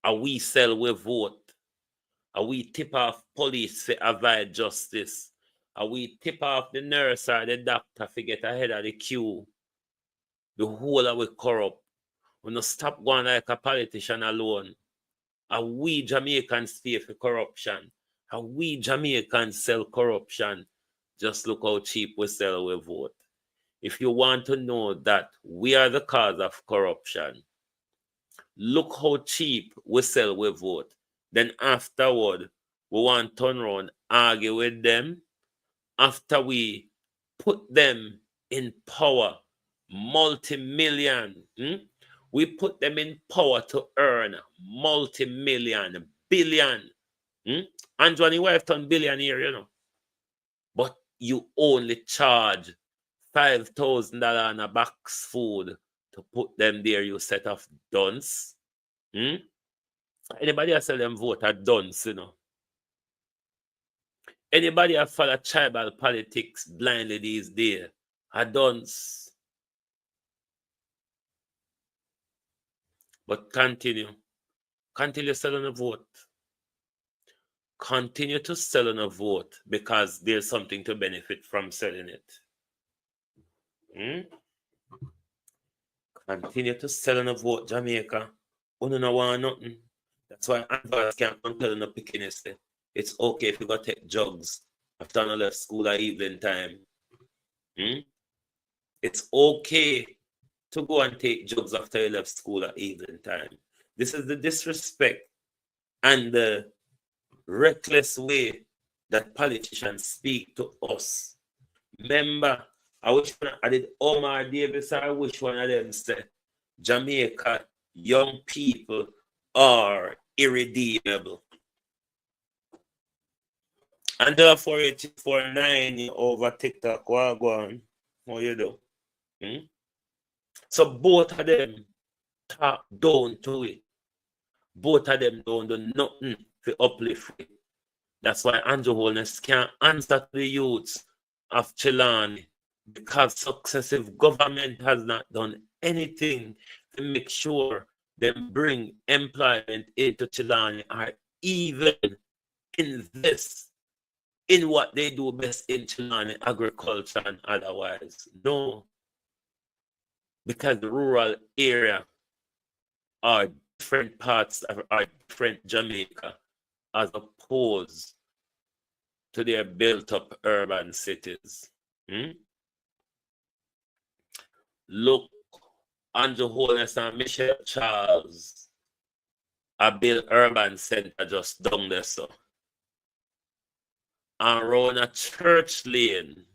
And we sell, we vote. And we tip off police to avoid justice. And we tip off the nurse or the doctor to get ahead of the queue. The whole of we corrupt. We no stop going like a politician alone. And we Jamaicans pay for corruption. And we Jamaicans sell corruption. Just look how cheap we sell we vote. If you want to know that we are the cause of corruption, look how cheap we sell we vote. Then afterward, we want to turn around, argue with them. After we put them in power, multi-million, we put them in power to earn multi-million, billion. And Johnny wife turned billionaire, you know. But you only charge $5,000 on a box food to put them there, you set of dunce. Anybody else sell them vote a dunce, you know. Anybody else follow tribal politics blindly these days, a dunce. But continue selling a vote. Continue to sell on a vote because there's something to benefit from selling it. Continue to sell on a vote, Jamaica. You don't want nothing. That's why advice can't tell no pickiness. It's okay if you go take drugs after you left school at evening time. It's okay to go and take drugs after you left school at evening time. This is the disrespect and the reckless way that politicians speak to us. Remember, I did Omar Davis, I wish one of them said, Jamaica young people are irredeemable. And therefore, 849 over TikTok, what go on? What you do? So both of them talk down to it. Both of them don't do nothing to uplift it. That's why Andrew Holness can't answer to the youths of Chilani, because successive government has not done anything to make sure they bring employment into Chilani or even invest in what they do best in Chilani, agriculture and otherwise. No. Because the rural area are different parts of our different Jamaica as opposed to their built-up urban cities. Look, Andrew Holness and Michelle Charles a built urban center just down there, so. And Rona Church Lane,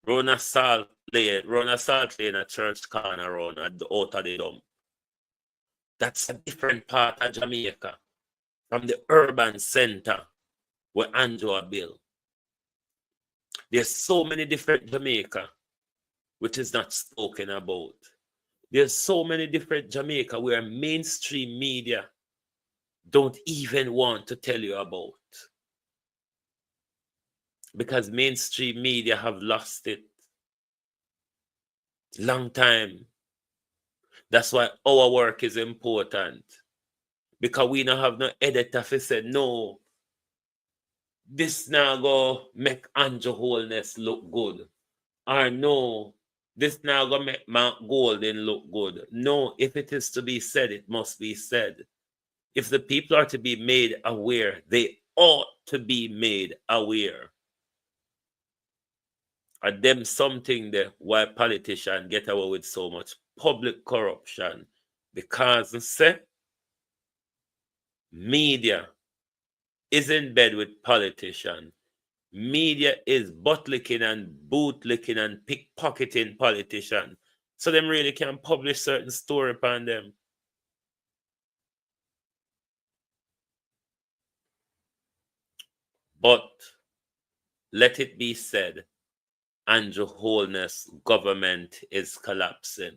Rona Salt Lane a church corner around at the out of the dump. That's a different part of Jamaica from the urban center where Andrew built. There's so many different Jamaica which is not spoken about. There's so many different Jamaica where mainstream media don't even want to tell you about. Because mainstream media have lost it. Long time. That's why our work is important. Because we don't have no editor who said, no, this now go make Andrew Holness look good. Or no, this now go make Mark Golden look good. No, if it is to be said, it must be said. If the people are to be made aware, they ought to be made aware. And them something there why politicians get away with so much public corruption. Because say media is in bed with politicians. Media is butt-licking and boot-licking and pickpocketing politicians. So them really can publish certain story upon them. But let it be said, Andrew Holness' government is collapsing.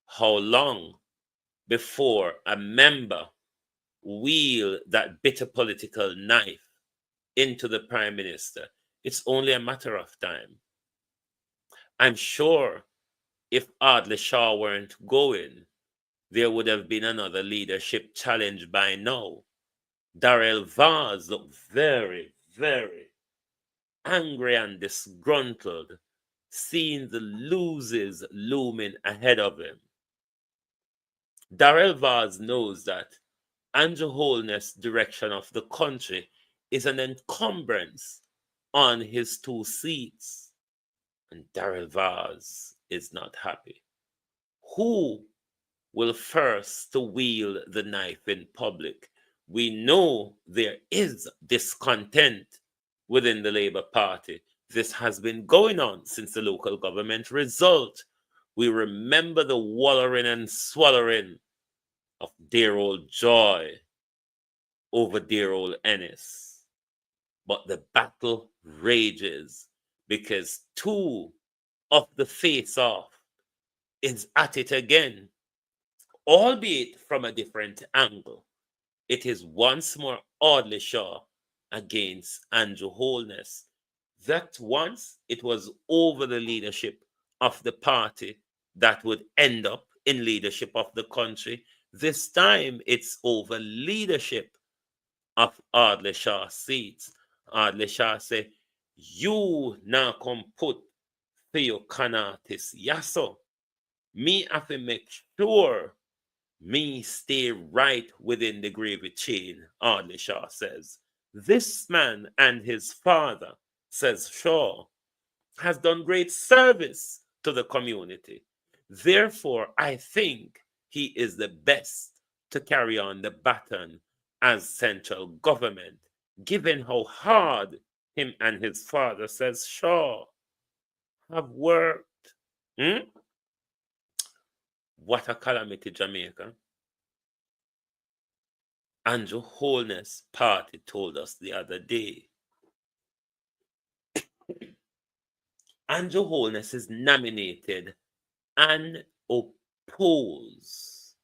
How long before a member wield that bitter political knife into the prime minister? It's only a matter of time. I'm sure if Audley Shaw weren't going, there would have been another leadership challenge by now. Darrell Vaz looked very, very angry and disgruntled, seeing the losses looming ahead of him. Darrell Vaz knows that Andrew Holness' direction of the country is an encumbrance on his 2 seats. And Darrell Vaz is not happy. Who will first to wield the knife in public? We know there is discontent within the Labour Party. This has been going on since the local government result. We remember the wallowing and swallowing of dear old Joy over dear old Ennis. But the battle rages because 2 of the face-off is at it again, albeit from a different angle. It is once more Audley Shaw against Andrew Holness. That once it was over the leadership of the party that would end up in leadership of the country. This time it's over leadership of Audley Shaw seats. Audley Shaw say, you now come put for your canatis. Yaso. Me have to make sure me stay right within the gravy chain, Audley Shaw says. This man and his father, says Shaw, has done great service to the community. Therefore, I think he is the best to carry on the baton as central government, given how hard him and his father, says Shaw, have worked. What a calamity, Jamaica. Andrew Holness' party told us the other day. Andrew Holness is nominated and opposed.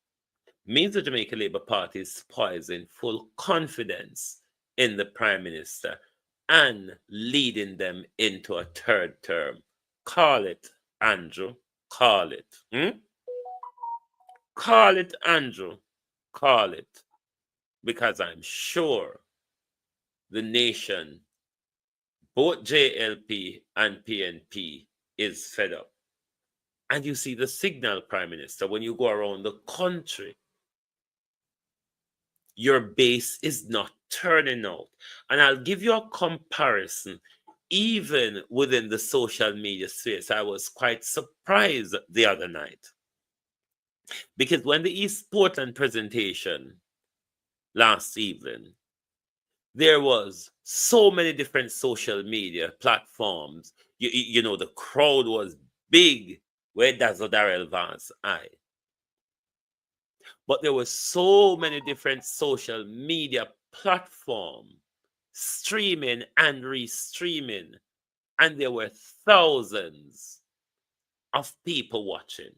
Means the Jamaica Labour Party is poised in full confidence in the Prime Minister and leading them into a 3rd term. Call it, Andrew. Call it. Call it, Andrew. Call it. Because I'm sure the nation, both JLP and PNP, is fed up. And you see the signal, Prime Minister, when you go around the country, your base is not turning out. And I'll give you a comparison. Even within the social media space, I was quite surprised the other night. Because when the East Portland presentation last evening, there was so many different social media platforms. You know, the crowd was big where Dazzle Darrell Vance eye. But there were so many different social media platforms streaming and restreaming, and there were thousands of people watching.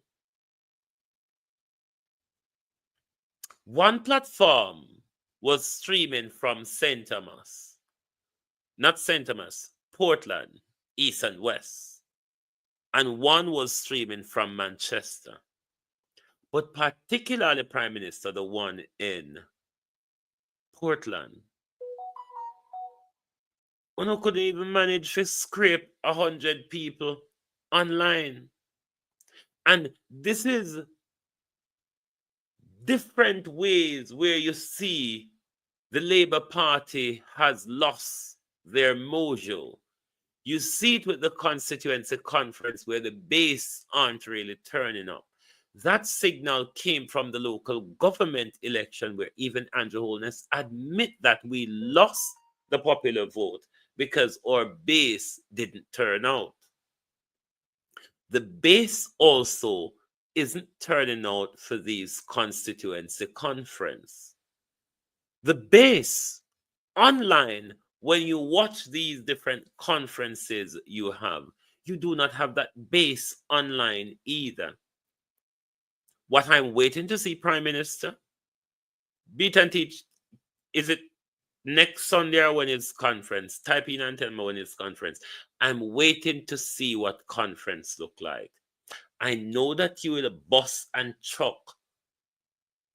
One platform was streaming from St. Thomas, not St. Thomas, Portland, East and West, and one was streaming from Manchester. But particularly, Prime Minister, the one in Portland, one could even manage to scrape 100 people online. And this is different ways where you see the Labour Party has lost their mojo. You see it with the constituency conference where the base aren't really turning up. That signal came from the local government election where even Andrew Holness admit that we lost the popular vote. because our base didn't turn out. The base also isn't turning out for these constituency conference. The base online, when you watch these different conferences you have, you do not have that base online either. What I'm waiting to see, Prime Minister, beat and teach, is it next Sunday or when it's conference? Type in and tell me when it's conference. I'm waiting to see what conference look like. I know that you will bus and truck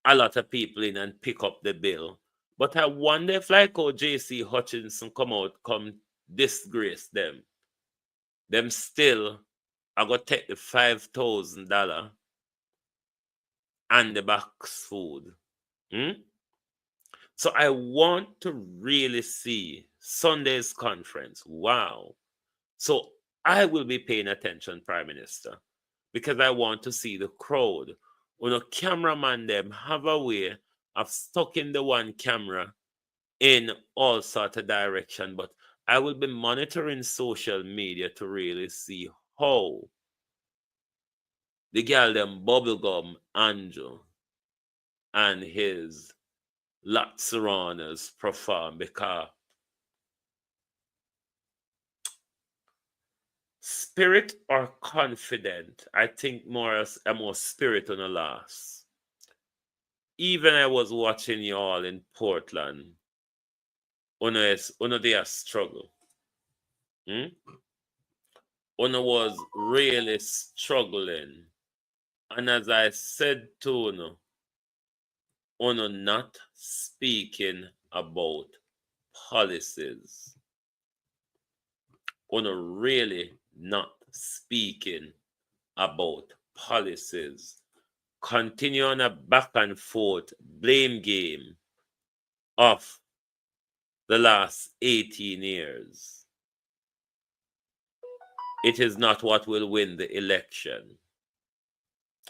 a lot of people in and pick up the bill. But I wonder if like how JC Hutchinson come disgrace them. Them still I go take the $5,000 and the box food. So I want to really see Sunday's conference. Wow. So I will be paying attention, Prime Minister, because I want to see the crowd. When a cameraman them have a way of stucking the one camera in all sort of direction, but I will be monitoring social media to really see how the girl them bubblegum Andrew and his Latsaranas perform, because spirit or confident, I think more spirit on the last. Even I was watching you all in Portland. Una they are struggle. Una was really struggling. And as I said to Una not speaking about policies. Una really not speaking about policies. Continue on a back and forth blame game of the last 18 years. It is not what will win the election.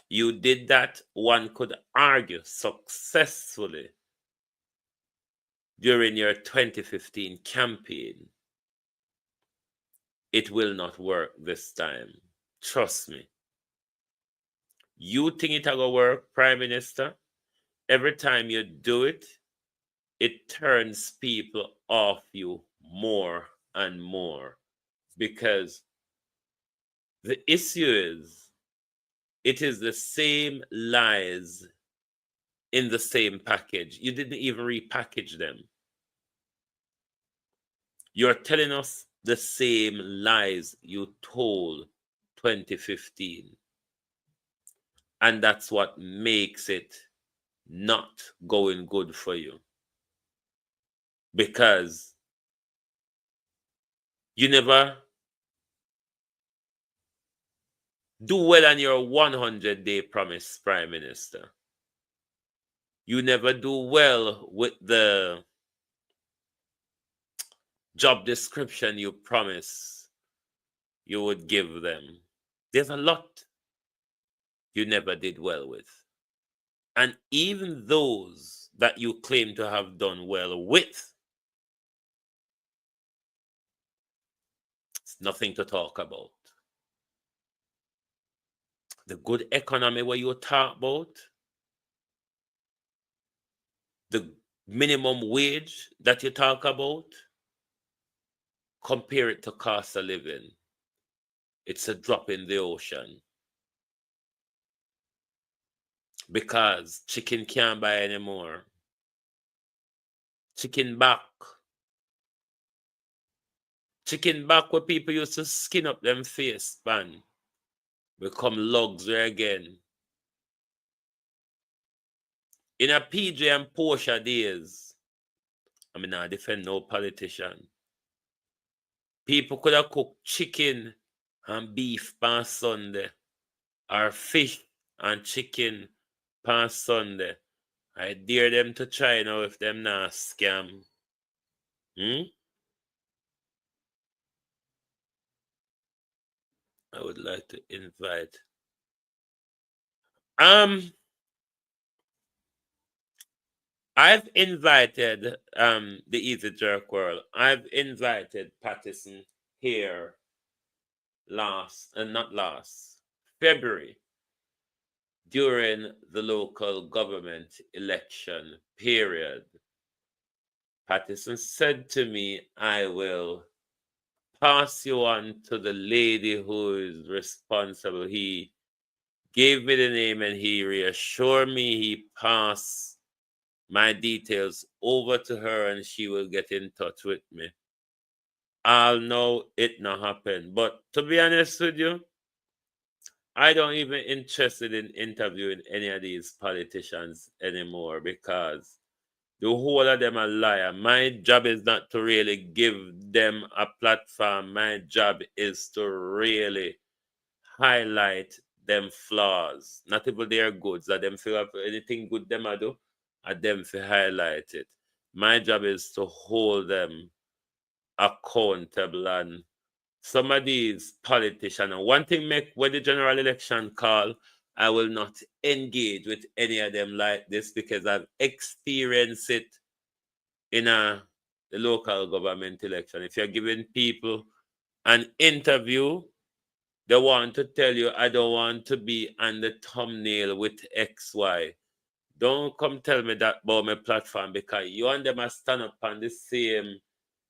You did that, one could argue, successfully during your 2015 campaign. It will not work this time. Trust me. You think it will work, Prime Minister? Every time you do it, it turns people off you more and more. Because the issue is, it is the same lies in the same package. You didn't even repackage them. You're telling us the same lies you told 2015. And that's what makes it not going good for you. Because you never do well on your 100-day promise, Prime Minister. You never do well with the job description you promise you would give them. There's a lot you never did well with. And even those that you claim to have done well with, it's nothing to talk about. The good economy where you talk about, the minimum wage that you talk about, compare it to cost of living. It's a drop in the ocean. Because chicken can't buy anymore. Chicken back. Chicken back where people used to skin up them face span become luxury again. In a PJ and Porsche days, I mean, I defend no politician. People could have cooked chicken and beef on Sunday, or fish and chicken on Sunday. I dare them to try now if them not scam. I would like to invite. I've invited the Easy Jerk World. I've invited Pattison here February, during the local government election period. Pattison said to me, I will pass you on to the lady who is responsible. He gave me the name and he reassured me he passed my details over to her and she will get in touch with me. I'll know it not happen. But to be honest with you, I don't even interested in interviewing any of these politicians anymore because the whole of them are liar. My job is not to really give them a platform. My job is to really highlight them flaws. Not even their goods. That them feel if anything good them I do, and them to highlight it. My job is to hold them accountable. And some of these politicians, and one thing make when the general election call, I will not engage with any of them like this because I've experienced it in the local government election. If you're giving people an interview, they want to tell you, I don't want to be on the thumbnail with XY. Don't come tell me that about my platform because you and them are stand up on the same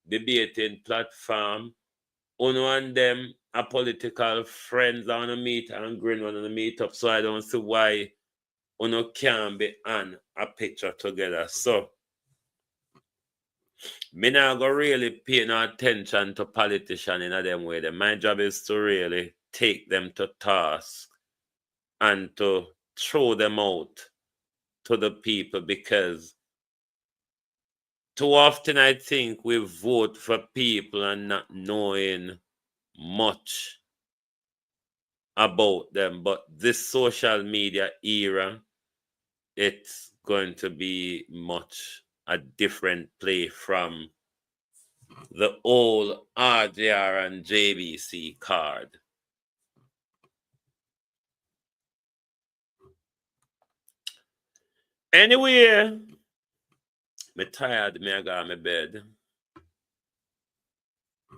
debating platform. Uno and them are political friends on the meet and green on the meet up. So I don't see why Uno can't be on a picture together. So me not go really pay no attention to politicians in a them way. My job is to really take them to task and to throw them out to the people because too often I think we vote for people and not knowing much about them. But this social media era, it's going to be much a different play from the old RJR and JBC card. Anyway, me tired, me I got my bed.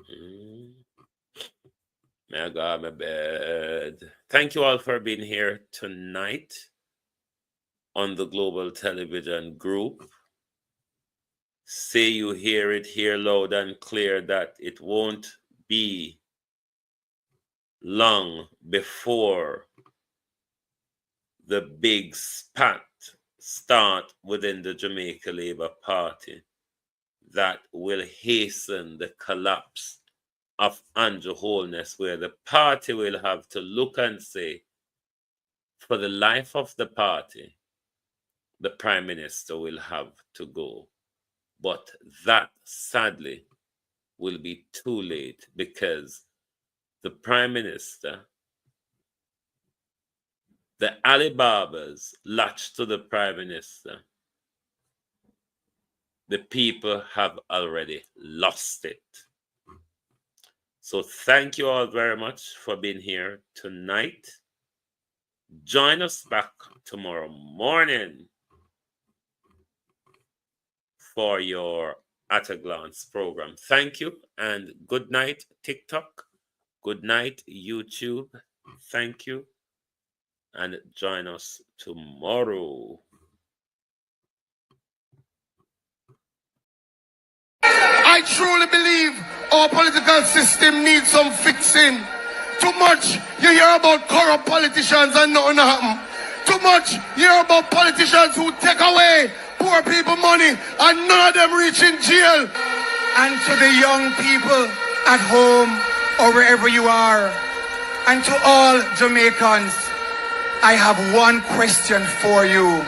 Me I got my bed. Thank you all for being here tonight on the Global Television Group. Say you hear it here loud and clear that it won't be long before the big spat start within the Jamaica Labour Party that will hasten the collapse of Andrew Holness, where the party will have to look and say, for the life of the party, the Prime Minister will have to go. But that, sadly, will be too late because the Prime Minister, the Alibabas latched to the Prime Minister. The people have already lost it. So thank you all very much for being here tonight. Join us back tomorrow morning for your At a Glance program. Thank you and good night, TikTok. Good night, YouTube. Thank you. And join us tomorrow. I truly believe our political system needs some fixing. Too much you hear about corrupt politicians and nothing happen. Too much you hear about politicians who take away poor people money and none of them reach in jail. And to the young people at home or wherever you are, and to all Jamaicans, I have one question for you.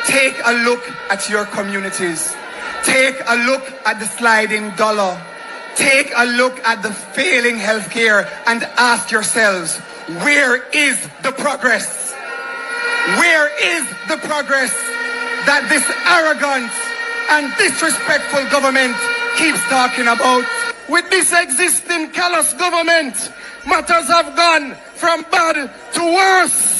Take a look at your communities. Take a look at the sliding dollar. Take a look at the failing healthcare and ask yourselves, where is the progress? Where is the progress that this arrogant and disrespectful government keeps talking about? With this existing callous government, matters have gone from bad to worse.